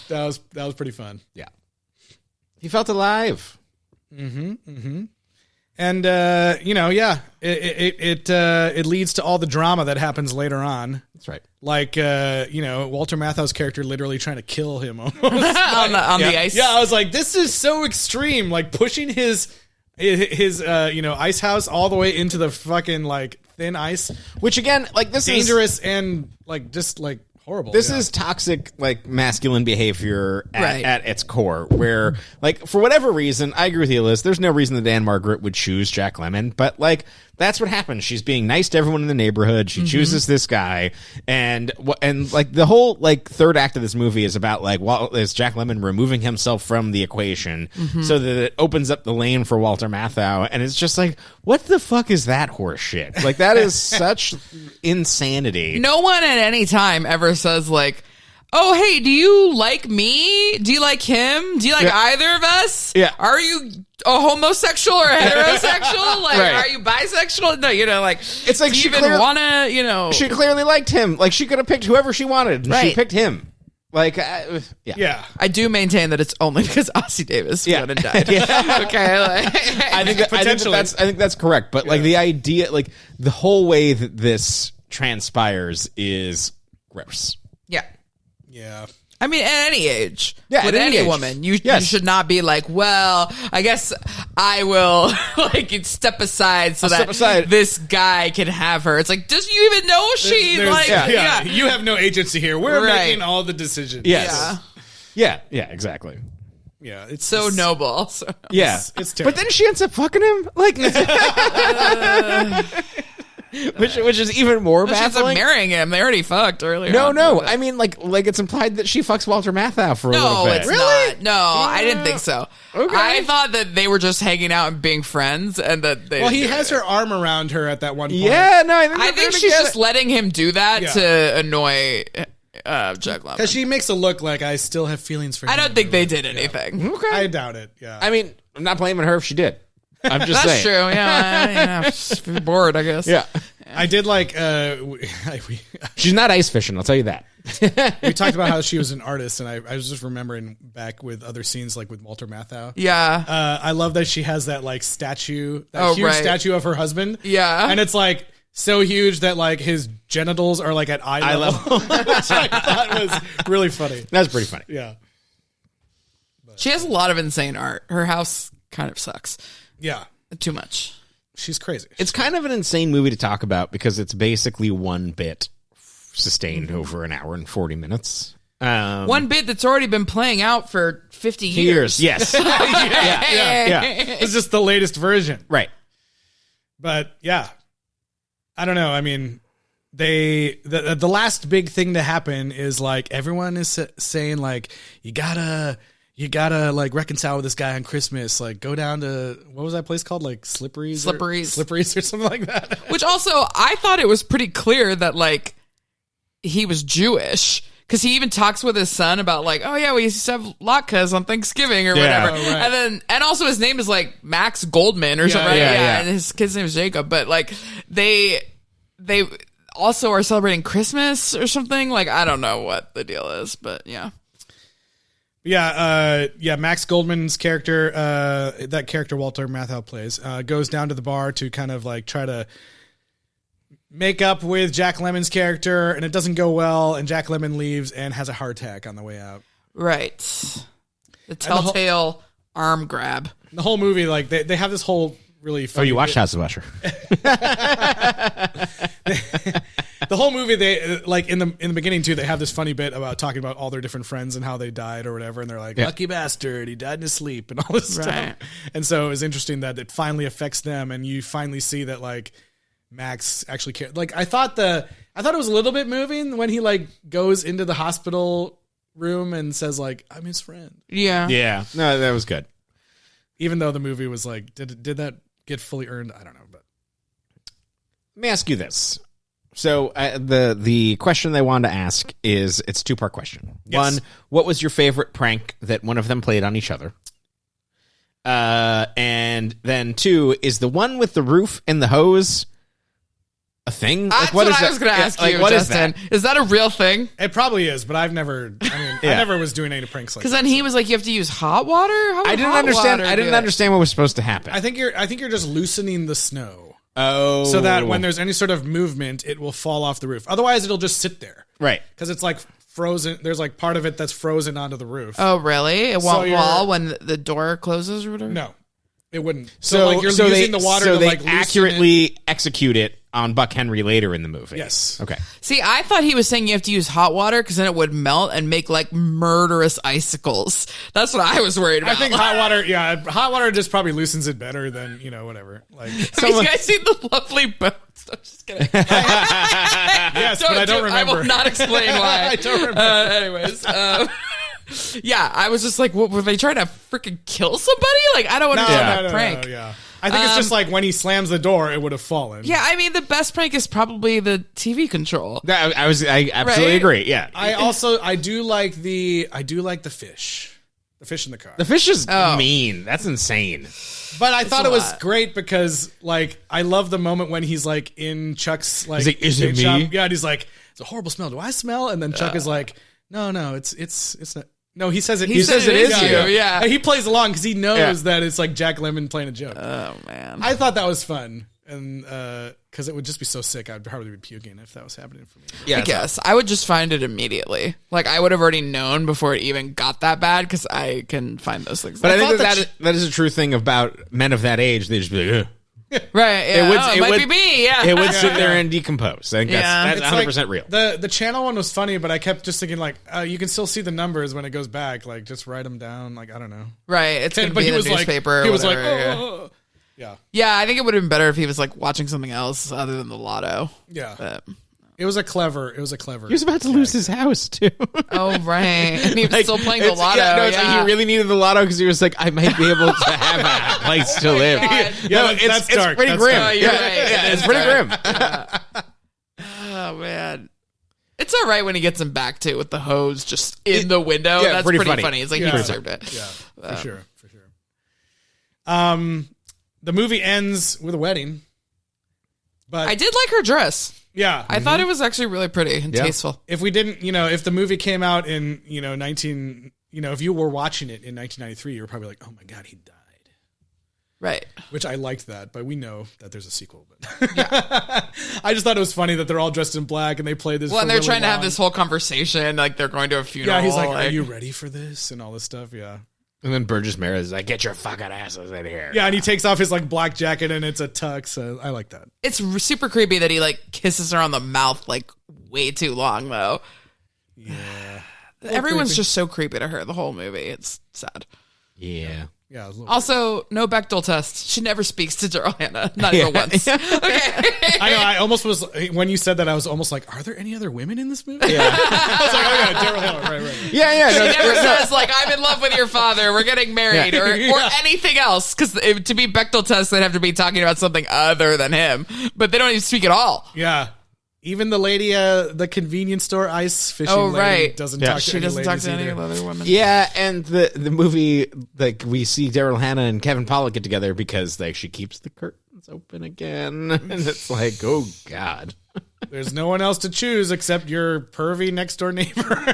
That was pretty fun. Yeah. He felt alive. And it leads to all the drama that happens later on. That's right. Like Walter Matthau's character literally trying to kill him almost. on the ice. Yeah, I was like, this is so extreme. Like pushing his ice house all the way into the fucking like thin ice. Which again, like this is Dangerous and like just like horrible. This yeah. is toxic, like masculine behavior Right. at its core. Where, like, for whatever reason, I agree with you, Liz. There's no reason that Ann-Margret would choose Jack Lemmon, but like that's what happens. She's being nice to everyone in the neighborhood. She chooses this guy, and like the whole like third act of this movie is about like is Jack Lemmon removing himself from the equation so that it opens up the lane for Walter Matthau, and it's just like, what the fuck is that horse shit? Like that is such insanity. No one at any time ever says like, oh, hey, do you like me? Do you like him? Do you like either of us? Yeah. Are you a homosexual or heterosexual? Like, Right. are you bisexual? No, like, It's like do she you even want to, She clearly liked him. Like she could have picked whoever she wanted, and she Right. picked him. Like, yeah. Yeah. I do maintain that it's only because Ossie Davis went and died. Yeah. Okay. Like, I think that's correct. But like the idea, like the whole way that this transpires is gross. yeah. Yeah. I mean, at any age, Yeah, with at any any age. woman, you Yes. should not be like, well, I guess I will like step aside so I'll that step aside. this guy can have her. It's like, does you even know she There's- like? yeah. You have no agency here. We're Right. making all the decisions. Yes. Yeah. Yeah. Exactly. Yeah. It's So just- noble. So. Yeah. It's terrible. But then she ends up fucking him. Like, which is even more She's like baffling. marrying him. They already fucked earlier. No, on. no. I mean, like it's implied that she fucks Walter Matthau for a little No, bit. it's not. No, I didn't think so. Okay. I thought that they were just hanging out and being friends, and that they. Well, he didn't do has it. her arm around her at that one point. Yeah. No. I think she's just letting him do that Yeah. to annoy Jack Lemmon. Because she makes it look like I still have feelings for him. I don't think they did anything. Okay. I doubt it. Yeah. I mean, I'm not blaming her if she did. I'm just That's saying. true. Yeah, if you're bored, I guess. Yeah. I did like She's not ice fishing, I'll tell you that. We talked about how she was an artist, and I was just remembering back with other scenes like with Walter Matthau. Yeah. I love that she has that like statue, that huge statue of her husband. Yeah. And it's like so huge that like his genitals are like at eye level. Which I thought was really funny. That's pretty funny. Yeah. She has a lot of insane art. Her house kind of sucks. Yeah. Too much. She's crazy. It's kind of an insane movie to talk about because it's basically one bit sustained over an hour and 40 minutes. One bit that's already been playing out for 50 years. Yes. yeah. It's just the latest version. Right. But yeah, I don't know. I mean, the last big thing to happen is like everyone is saying like you gotta like reconcile with this guy on Christmas. Like go down to what was that place called? Like Slippery's or something like that. Which also I thought it was pretty clear that like he was Jewish. Because he even talks with his son about like, oh yeah, we used to have latkes on Thanksgiving or whatever. Oh, right. And also his name is like Max Goldman or something. Right? Yeah. And his kid's name is Jacob. But like they also are celebrating Christmas or something. Like I don't know what the deal is, but yeah. Yeah, Max Goldman's character, that character Walter Matthau plays, goes down to the bar to kind of like try to make up with Jack Lemmon's character, and it doesn't go well, and Jack Lemmon leaves and has a heart attack on the way out. Right. The telltale arm grab. The whole movie, like, they have this whole really funny... Oh, you watched House of Usher. The whole movie, they like in the beginning too, they have this funny bit about talking about all their different friends and how they died or whatever, and they're like, lucky bastard, he died in his sleep and all this stuff. And so it was interesting that it finally affects them, and you finally see that like Max actually cared. Like I thought it was a little bit moving when he like goes into the hospital room and says like, I'm his friend. Yeah. No, that was good. Even though the movie was like, did that get fully earned? I don't know, but let me ask you this. So the question they wanted to ask is, it's a two-part question. Yes. One, what was your favorite prank that one of them played on each other? And then two, is the one with the roof and the hose a thing? That's what I was going to ask you, what Justin. Is that a real thing? it probably is, but I've never. I mean, I never was doing any pranks like that. Because then he was like, "You have to use hot water." How I didn't understand. I didn't understand what was supposed to happen. I think you're just loosening the snow. Oh, so that when there's any sort of movement, it will fall off the roof. Otherwise, it'll just sit there. Right. Because it's like frozen. There's like part of it that's frozen onto the roof. Oh, really? It won't fall when the door closes or whatever? No, it wouldn't. So like you're using the water to like accurately execute it on Buck Henry later in the movie. Yes. Okay. See, I thought he was saying you have to use hot water because then it would melt and make like murderous icicles. That's what I was worried about. I think hot water just probably loosens it better than, whatever. Like, have you guys seen the Lovely Bones? I'm just kidding. Yes, but I don't remember. I will not explain why. I don't remember. Anyways. Yeah, I was just like, what, were they trying to freaking kill somebody? Like, I don't understand that prank. Yeah. I think it's just like when he slams the door, it would have fallen. Yeah, I mean, the best prank is probably the TV control. I absolutely agree. Yeah. I do like the fish. The fish in the car. The fish is mean. That's insane. But I thought it was great because, like, I love the moment when he's like in Chuck's like, is it me? shop. Yeah, and he's like, it's a horrible smell. Do I smell? And then Chuck is like, no, it's not. No, he says it. He says it is you. Yeah. He plays along because he knows that it's like Jack Lemmon playing a joke. Oh man, I thought that was fun, and because it would just be so sick, I'd probably be puking if that was happening for me. Yeah, I guess I would just find it immediately. Like I would have already known before it even got that bad because I can find those things. But I think that is a true thing about men of that age. They just be like, ugh. Right, yeah. It might be me, yeah. It would sit there and decompose. I think that's 100% like, real. The channel one was funny, but I kept just thinking, like, you can still see the numbers when it goes back. Like, just write them down. Like, I don't know. Right, it's going to be in the newspaper. He was like, oh. Yeah. Yeah, I think it would have been better if he was, like, watching something else other than the lotto. Yeah. But It was a clever. He was about to lose his house too. Oh right, and he was still playing the lotto. It's like he really needed the lotto because he was like, I might be able to have a place to live. Yeah, that's dark. It's pretty grim. Oh, you're right. It's pretty grim. Oh man, it's all right when he gets him back too with the hose just in the window. That's pretty funny. It's like he deserved it. Yeah, for sure. The movie ends with a wedding, but I did like her dress. Yeah. I thought it was actually really pretty and tasteful. If we didn't, if the movie came out in, if you were watching it in 1993, you were probably like, oh my God, he died. Right. Which I liked that, but we know that there's a sequel. But I just thought it was funny that they're all dressed in black and they play this. Well, and they're trying to have this whole conversation, like they're going to a funeral. Yeah, he's like, are you ready for this? And all this stuff, yeah. And then Burgess Meredith is like, get your fucking asses in here. Yeah, and he takes off his like black jacket and it's a tux. So I like that. It's super creepy that he like kisses her on the mouth like way too long though. Yeah. Everyone's just so creepy to her the whole movie. It's sad. Yeah. Yeah. Also, no Bechdel test. She never speaks to Daryl Hannah. Not even once. Okay. I know. I almost was, when you said that, I was almost like, are there any other women in this movie? Yeah. I was like, oh yeah, Daryl Hannah. Right. Yeah. She never says like, I'm in love with your father. We're getting married or anything else. Because to be Bechdel test, they'd have to be talking about something other than him. But they don't even speak at all. Yeah. Even the lady, the convenience store ice fishing lady doesn't talk to she any doesn't talk to either. any other women. Yeah, and the movie, like, we see Daryl Hannah and Kevin Pollak get together because, like, she keeps the curtains open again. And it's like, oh, God. There's no one else to choose except your pervy next door neighbor.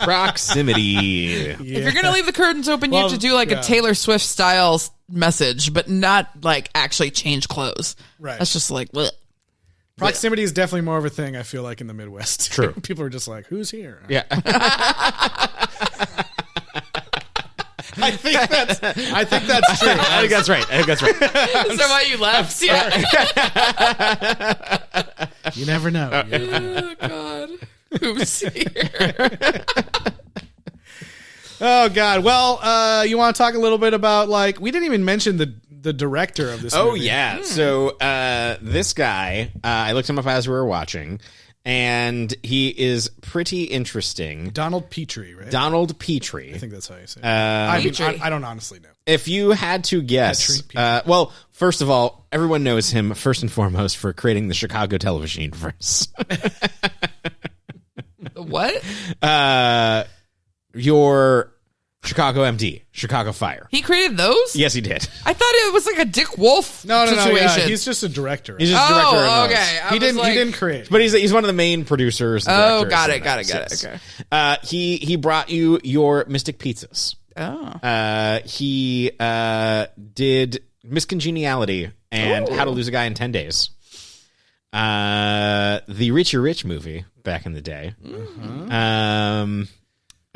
Proximity. Yeah. If you're going to leave the curtains open, you have to do, like, a Taylor Swift style message, but not, like, actually change clothes. Right. That's just like, bleh. Proximity is definitely more of a thing, I feel like, in the Midwest. True. People are just like, who's here? Yeah. I think that's true. I think that's right. Is that why you left? Yeah. You never know. Oh, God. Who's here? Oh, God. Well, you want to talk a little bit about, like, we didn't even mention the director of this movie. Oh, yeah. So this guy, I looked him up as we were watching, and he is pretty interesting. Donald Petrie, right? Donald Petrie. I think that's how you say it. I don't honestly know. If you had to guess, well, first of all, everyone knows him first and foremost for creating the Chicago television universe. What? Your Chicago MD, Chicago Fire. He created those? Yes, he did. I thought it was like a Dick Wolf situation. Yeah, he's just a director. He's just a director. Oh, okay. He didn't create. But he's one of the main producers. And Oh, directors got it. Yes. Okay. He brought you your Mystic Pizzas. Oh. He did Miscongeniality and How to Lose a Guy in 10 Days. The Richie Rich movie back in the day. Mm-hmm.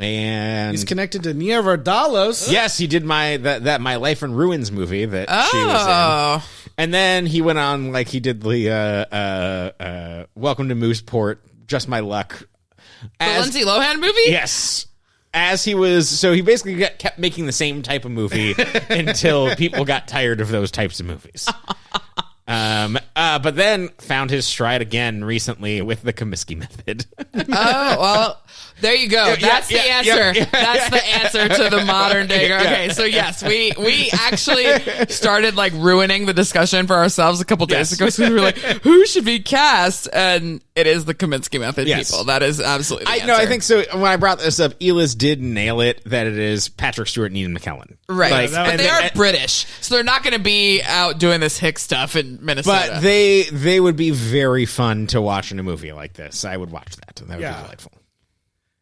And he's connected to Nia Vardalos. Yes, he did my Life in Ruins movie that she was in. And then he went on, like, he did the Welcome to Mooseport, Just My Luck. The Lindsay Lohan movie? Yes. As he was, so he basically kept making the same type of movie until people got tired of those types of movies. But then found his stride again recently with the Comiskey Method. Oh, well, there you go. That's the answer. That's the answer to the modern day. Okay, so yes, we actually started like ruining the discussion for ourselves a couple days ago. So we were like, who should be cast? And it is the Comiskey Method people. That is absolutely the answer. No, I think so. When I brought this up, Elis did nail it that it is Patrick Stewart and Ian McKellen. Right. Like, but they are British, so they're not going to be out doing this hick stuff in Minnesota. But they would be very fun to watch in a movie like this. I would watch that. That would be delightful.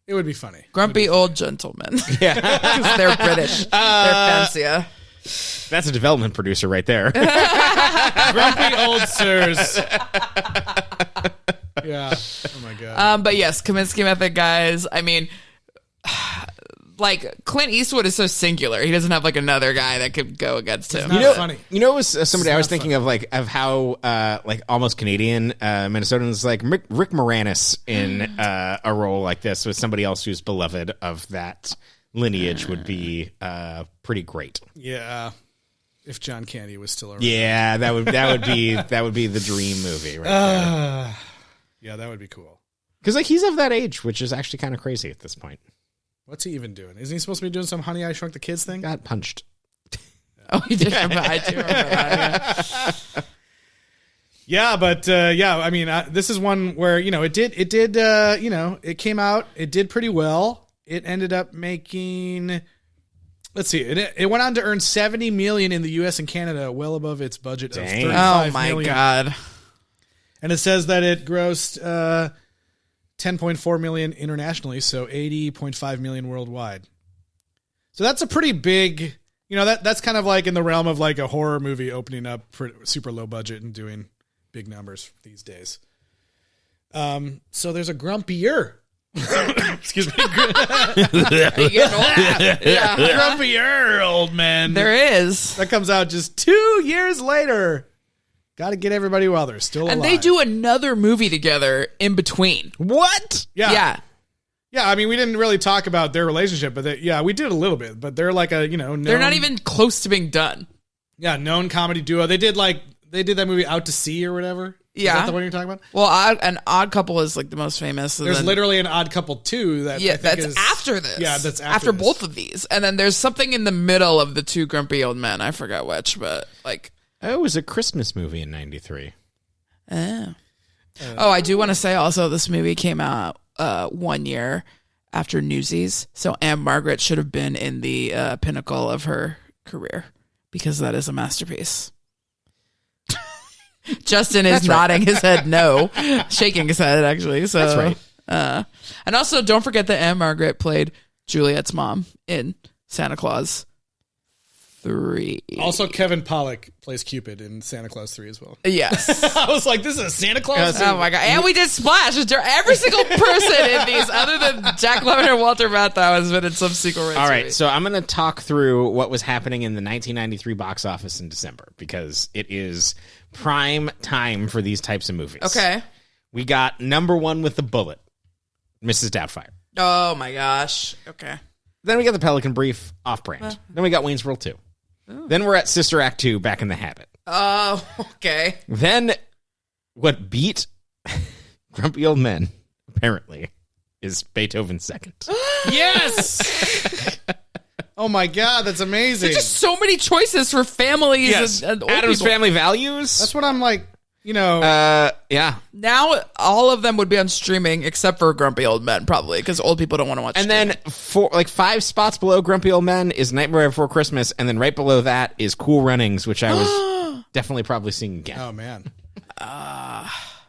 It would be funny. Grumpy old gentlemen. Yeah. Because they're British. They're fancier. That's a development producer right there. Grumpy old sirs. Yeah. Oh, my God. But yes, Comiskey Method guys. I mean, like, Clint Eastwood is so singular. He doesn't have, like, another guy that could go against him. Funny. You know, it was somebody I was thinking of, like, of how, like, almost Canadian Minnesotans, like, Rick Moranis in a role like this with somebody else who's beloved of that lineage would be pretty great. Yeah. If John Candy was still around. Yeah, that would be the dream movie right there. Yeah, that would be cool. Because, like, he's of that age, which is actually kind of crazy at this point. What's he even doing? Isn't he supposed to be doing some Honey, I Shrunk the Kids thing? Got punched. Oh, he did. I do remember that. Yeah, but I mean, this is one where it came out, it did pretty well. It ended up making, let's see, it went on to earn $70 million in the U.S. and Canada, well above its budget of $35 million. Oh my God! And it says that it grossed 10.4 million internationally, so 80.5 million worldwide. So that's a pretty big, that's kind of like in the realm of like a horror movie opening up super low budget and doing big numbers these days. So there's a grumpier. Excuse me. Grumpier old man. There is. That comes out just 2 years later. Got to get everybody while they're still alive. And they do another movie together in between. What? Yeah. Yeah, I mean, we didn't really talk about their relationship, but we did a little bit. But they're like a, known, they're not even close to being done. Yeah, known comedy duo. They did that movie Out to Sea or whatever. Yeah. Is that the one you're talking about? Well, an Odd Couple is like the most famous. There's literally an Odd Couple 2 that I think that's after this. Yeah, that's after this. both of these. And then there's something in the middle of the two grumpy old men. I forgot which, but like. Oh, it was a Christmas movie in 93. Oh. I do want to say also this movie came out 1 year after Newsies. So Ann-Margret should have been in the pinnacle of her career because that is a masterpiece. Justin is nodding his head no, shaking his head actually. So that's right. And also don't forget that Ann-Margret played Juliet's mom in Santa Claus 3. Also, Kevin Pollak plays Cupid in Santa Claus 3 as well. Yes. I was like, this is a Santa Claus? Oh my God. And we did Splash. Every single person in these, other than Jack Lemmon and Walter Matthau, has been in some sequel. All right, so I'm going to talk through what was happening in the 1993 box office in December, because it is prime time for these types of movies. Okay. We got number 1 with The Bullet, Mrs. Doubtfire. Oh my gosh. Okay. Then we got The Pelican Brief, off-brand. Then we got Wayne's World 2. Then we're at Sister Act 2, Back in the Habit. Oh, okay. Then what beat Grumpy Old Men, apparently, is Beethoven's Second. Yes! Oh my God, that's amazing. There's just so many choices for families Yes. and old Adam's people. Family Values. That's what I'm like, yeah. Now all of them would be on streaming except for Grumpy Old Men, probably, because old people don't want to watch And streaming. then 5 spots below Grumpy Old Men is Nightmare Before Christmas, and then right below that is Cool Runnings, which I was definitely probably seeing again. Oh, man.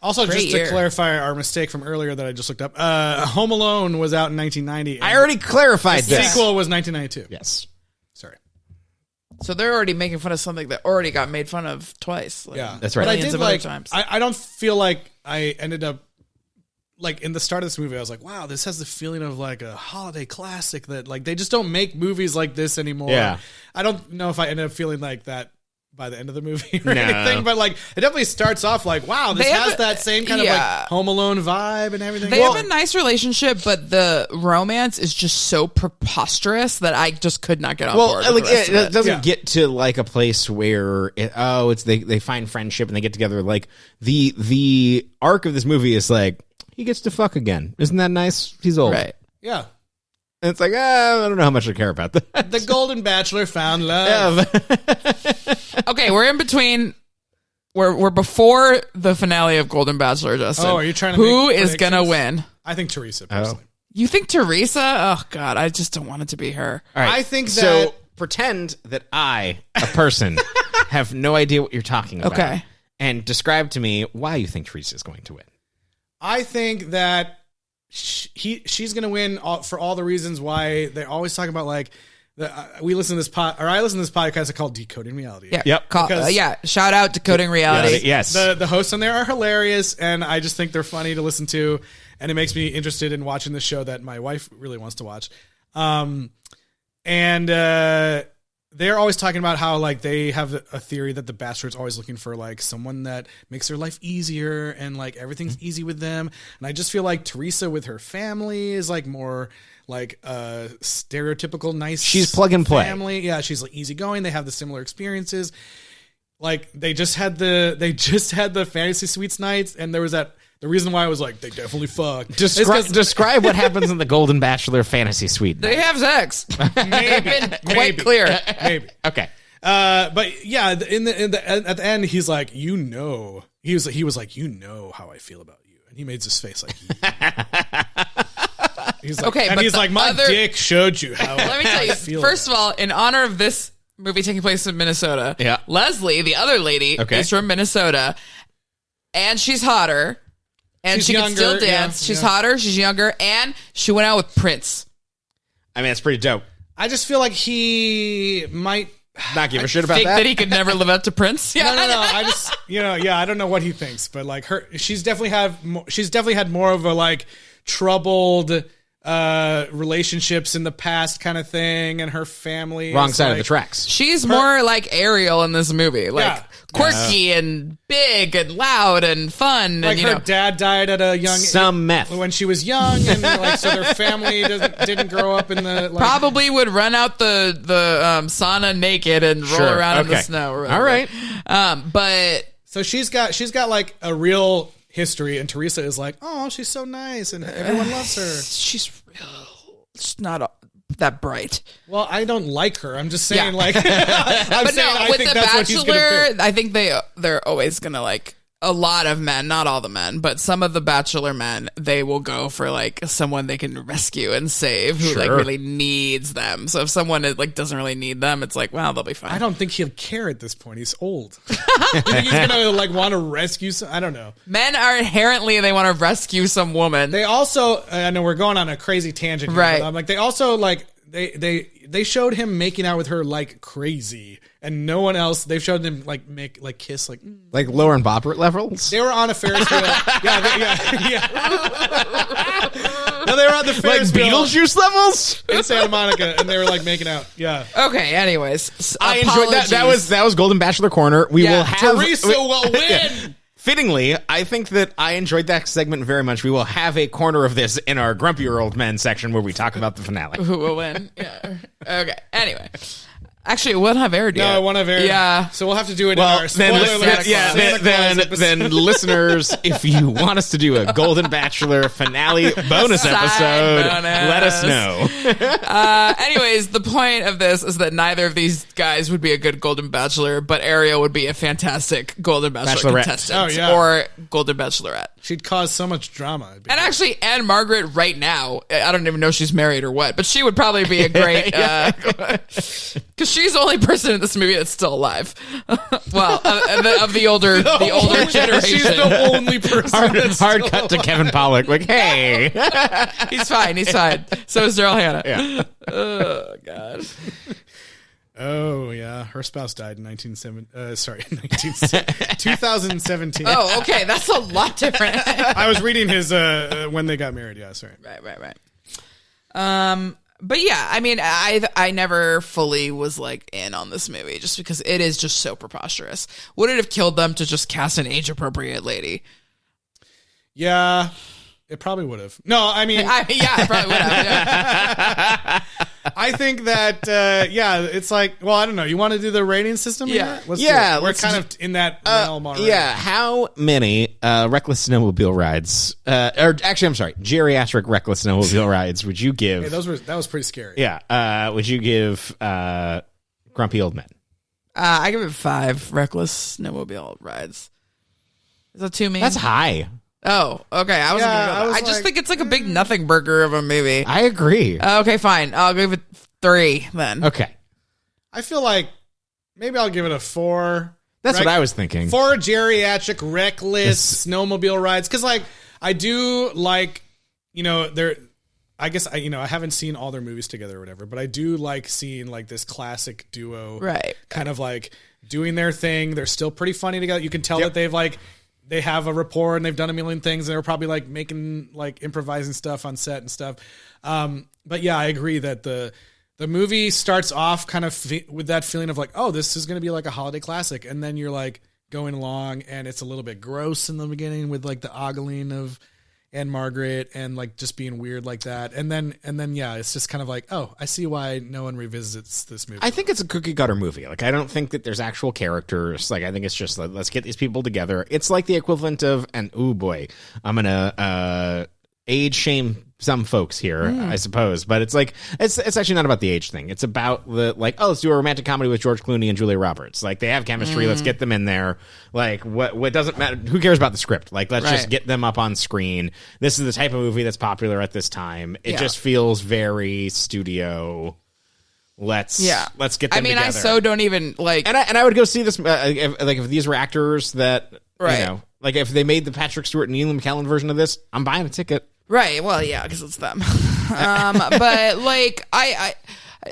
Also, just to clarify our mistake from earlier that I just looked up, Home Alone was out in 1990. I already clarified the this. sequel was 1992. Yes. Sorry. So they're already making fun of something that already got made fun of twice. Like, Yeah. That's right. But I millions did of other like, times. I don't feel like I ended up, like in the start of this movie, I was like, wow, this has the feeling of like a holiday classic that like they just don't make movies like this anymore. Yeah. I don't know if I ended up feeling like that by the end of the movie or No. anything, but like it definitely starts off like, wow, this They have has a- that same kind of like Home Alone vibe and everything. They have a nice relationship, but the romance is just so preposterous that I just could not get on board. With like the rest of it doesn't Yeah. get to like a place where they find friendship and they get together. Like the arc of this movie is like he gets to fuck again. Isn't that nice? He's old, Right. Yeah. And it's like I don't know how much I care about that. The Golden Bachelor found love. Okay, we're in between. We're before the finale of Golden Bachelor, Justin. Oh, are you trying to Who make is gonna predictions? win? I think Teresa, personally. You think Teresa? Oh God, I just don't want it to be her. All right, I think so. that- Pretend that I, a person, have no idea what you're talking about. Okay. And describe to me why you think Teresa is going to win. I think that she's going to win for all the reasons why they always talk about like we listen to this I listen to this podcast called Decoding Reality. Yeah. Yep. Because- Shout out to Coding Reality. Yes. The hosts on there are hilarious, and I just think they're funny to listen to, and it makes me interested in watching the show that my wife really wants to watch. And they're always talking about how like they have a theory that the Bachelor's always looking for like someone that makes their life easier and like everything's easy with them. And I just feel like Teresa with her family is like more like stereotypical nice. She's plug and play. Family. Yeah, she's like easygoing. They have the similar experiences. Like they just had the fantasy suites nights, and there was the reason why I was like, they definitely fucked. Describe what happens in the Golden Bachelor fantasy suite. They have sex. Maybe, Quite clear. maybe. Okay. But yeah, at the end, he's like, he was like, you know how I feel about you, and he made this face like, he's like, Okay, and but he's the like, my other- dick showed you how. Let me tell I you. feel First about of all, in honor of this movie taking place in Minnesota, Yeah. Leslie, the other lady, Okay. is from Minnesota. and she's hotter, and She's she younger, can still dance. yeah, She's yeah. hotter, she's younger, and she went out with Prince. I mean, it's pretty dope. I just feel like he might Not give a shit about Think that. that he could never live up to Prince? Yeah. No. I just, I don't know what he thinks, but like she's definitely had more of a like troubled relationships in the past kind of thing, and her family Wrong is, side of like- the tracks. She's more like Ariel in this movie, like Yeah. quirky and big and loud and fun. Like and her dad died at a young Some meth. when she was young, and like so their family didn't grow up in the like, probably would run out the sauna naked and roll Sure, around in the okay. snow. Or All right. but So she's got like a real history, and Teresa is like, oh, she's so nice, and everyone loves her. she's not that bright. Well, I don't like her. I'm just saying, Yeah. like, But no, with The that's what he's gonna Bachelor, pick. I think they're always gonna like. A lot of men, not all the men, but some of the Bachelor men, they will go for like someone they can rescue and save who like Sure. really needs them. So if someone like doesn't really need them, it's like, well, they'll be fine. I don't think he'll care at this point. He's old. You think he's gonna like want to rescue some? I don't know. Men are inherently they want to rescue some woman. They also, I know we're going on a crazy tangent here, Right. but I'm like, they also like they showed him making out with her like crazy, and no one else. They showed him like kiss like. Like Lauren Boebert levels. They were on a Ferris wheel. yeah. No, they were on the Like Ferris wheel Beetlejuice levels. in Santa Monica, and they were like making out. Yeah. Okay. Anyways, I enjoyed that. That was Golden Bachelor Corner. We Yeah, will have Teresa will win. Fittingly, I think that I enjoyed that segment very much. We will have a corner of this in our Grumpier Old Men section where we talk about the finale. Who will win? Yeah. Okay. Anyway, actually, it won't have aired No, yet. I want to very. Yeah. So we'll have to do it Well, in our then, spoiler alert Santa Claus then episode. listeners, if you want us to do a Golden Bachelor finale bonus Side episode, bonus. let us know. Anyways, the point of this is that neither of these guys would be a good Golden Bachelor, but Ariel would be a fantastic Golden Bachelor Bachelorette. contestant Oh, yeah. or Golden Bachelorette. She'd cause so much drama. It'd be And great. actually, Ann-Margret right now, I don't even know if she's married or what, but she would probably be a great, because she's the only person in this movie that's still alive. Well, of the older generation. she's the only person. that's Hard still cut to Kevin Pollak. Like, hey. He's fine. So is Daryl Hannah. Yeah. Oh, God. Oh yeah, her spouse died in 2017. Oh, okay. That's a lot different. I was reading his when they got married. Yeah, sorry. Right. But yeah, I mean, I never fully was like in on this movie just because it is just so preposterous. Would it have killed them to just cast an age appropriate lady? Yeah, it probably would have. No, I mean, I probably would have. Yeah. I think that it's like, well, I don't know. You want to do the rating system? Yeah. here? Let's Yeah, do it. We're let's kind of in that realm already. Yeah, how many reckless snowmobile rides, or actually, I'm sorry, geriatric reckless snowmobile rides would you give? Hey, that was pretty scary. Yeah, would you give Grumpy Old Men? I give it 5 reckless snowmobile rides. Is that too mean? That's high. Oh, okay. I wasn't Yeah, gonna go I there. was I just like, think it's like a big nothing burger of a movie. I agree. Okay, fine. I'll give it 3 then. Okay, I feel like maybe I'll give it a 4. that's what I was thinking. 4 geriatric reckless snowmobile rides, because like I do like, they're. I guess I haven't seen all their movies together or whatever, but I do like seeing like this classic duo, Right. kind of like doing their thing. They're still pretty funny together. You can tell that they have a rapport and they've done a million things. And they're probably like making like improvising stuff on set and stuff. But yeah, I agree that the movie starts off kind of with that feeling of like, oh, this is going to be like a holiday classic. And then you're like going along and it's a little bit gross in the beginning with like the ogling of Ann-Margret and like just being weird like that. And then yeah, it's just kind of like, oh, I see why no one revisits this movie. I think it's a cookie cutter movie. Like, I don't think that there's actual characters. Like, I think it's just like, let's get these people together. It's like the equivalent of, and oh boy, I'm gonna age shame some folks here, I suppose, but it's like it's actually not about the age thing. It's about the like, oh, let's do a romantic comedy with George Clooney and Julia Roberts. Like, they have chemistry. Let's get them in there. Like, what doesn't matter? Who cares about the script? Like, let's just get them up on screen. This is the type of movie that's popular at this time. It just feels very studio. Let's get them together. I mean, I so don't even like. And I would go see this if these were actors that Right. Like, if they made the Patrick Stewart and Ian McKellen version of this, I'm buying a ticket. Right. Well, yeah, because it's them. But like,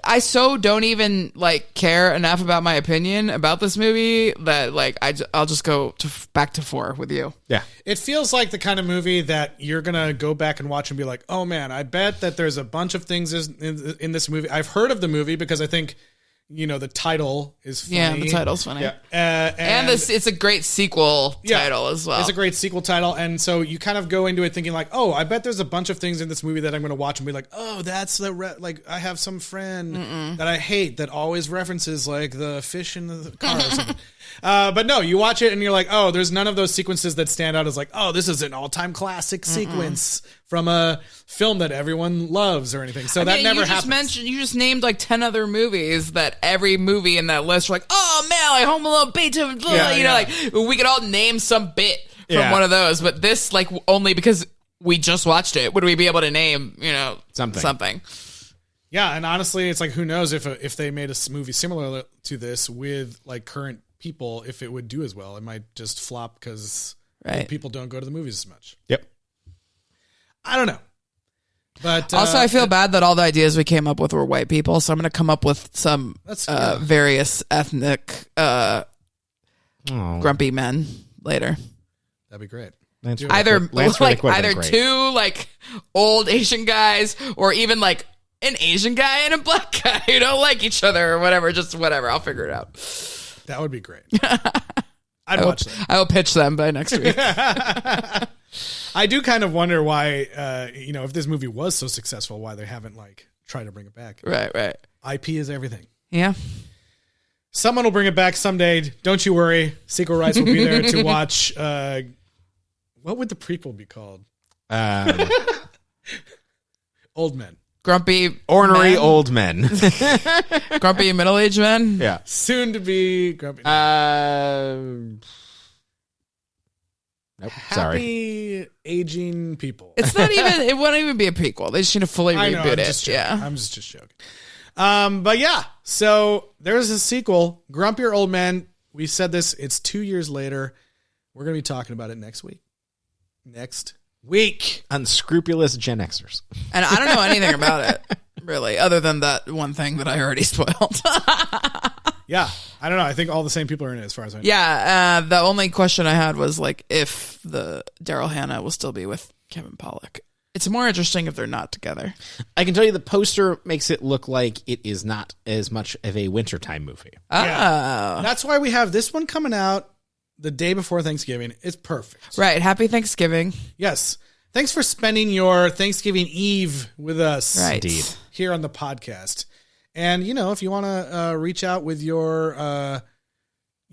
I so don't even like care enough about my opinion about this movie that like I'll just go back to 4 with you. Yeah. It feels like the kind of movie that you're going to go back and watch and be like, oh man, I bet that there's a bunch of things in this movie. I've heard of the movie because I think, you know, the title is funny. Yeah, the title's funny. Yeah. And it's a great sequel title as well. It's a great sequel title. And so you kind of go into it thinking like, oh, I bet there's a bunch of ththings in this movie that I'm going to watch and be like, oh, that's like I have some friend that I hate that always references like the fish in the car or something. But no, you watch it and you're like, oh, there's none of those sequences that stand out as like, oh, this is an all-time classic sequence from a film that everyone loves or anything. So that never happens. You just named like 10 other movies that every movie in that list are like, oh man, like Home Alone, Beethoven, know, like we could all name some bit from one of those. But this, like, only because we just watched it would we be able to name, you know, something. Yeah, and honestly, it's like, who knows if they made a movie similar to this with like current people, if it would do as well. It might just flop because people don't go to the movies as much. Yep. I don't know. But also, I feel bad that all the ideas we came up with were white people, so I'm going to come up with some various ethnic grumpy men later. That'd be great. Either two like old Asian guys, or even like an Asian guy and a black guy who don't like each other or whatever. Just whatever. I'll figure it out. That would be great. I'd watch that. I will pitch them by next week. I do kind of wonder why, if this movie was so successful, why they haven't like tried to bring it back. Right. IP is everything. Yeah. Someone will bring it back someday. Don't you worry. Sequel rights will be there to watch. What would the prequel be called? Old Men. Grumpy, ornery old men. Grumpy middle-aged men. Yeah. Soon to be grumpy. Nope. Happy aging people. It's not even. It won't even be a prequel. They just need to fully reboot it. Yeah, I'm just joking. But yeah. So there's a sequel, Grumpier Old Men. We said this. It's 2 years later. We're gonna be talking about it next week. Unscrupulous Gen Xers. And I don't know anything about it, really, other than that one thing that I already spoiled. Yeah. I don't know. I think all the same people are in it as far as I know. Yeah. The only question I had was like if the Daryl Hannah will still be with Kevin Pollak. It's more interesting if they're not together. I can tell you the poster makes it look like it is not as much of a wintertime movie. Oh. Yeah. That's why we have this one coming out the day before Thanksgiving. It's perfect. Right. Happy Thanksgiving. Yes. Thanks for spending your Thanksgiving Eve with us. Right. Indeed. Here on the podcast. And, if you want to reach out with your,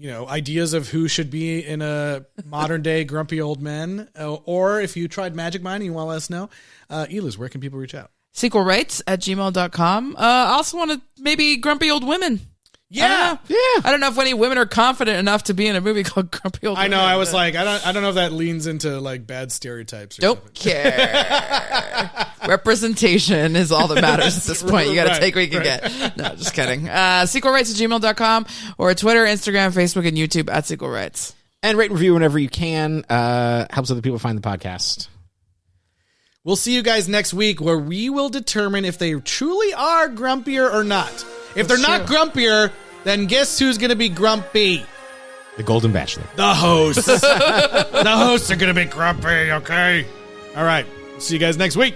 ideas of who should be in a modern day grumpy old men, or if you tried Magic Mind and you want to let us know, Eliz, where can people reach out? sequelrights@gmail.com. I also want to maybe grumpy old women. Yeah. I don't know if any women are confident enough to be in a movie called Grumpy Old Women. I know. I was like, I don't know if that leans into like bad stereotypes. Or don't something. care. Representation is all that matters at this point. You got to take what you can get. No, just kidding. sequelrights@gmail.com or Twitter, Instagram, Facebook, and YouTube @sequelrights. And rate and review whenever you can. Helps other people find the podcast. We'll see you guys next week where we will determine if they truly are grumpier or not. If they're not grumpier, then guess who's going to be grumpy? The Golden Bachelor. The hosts. The hosts are going to be grumpy, okay? All right. See you guys next week.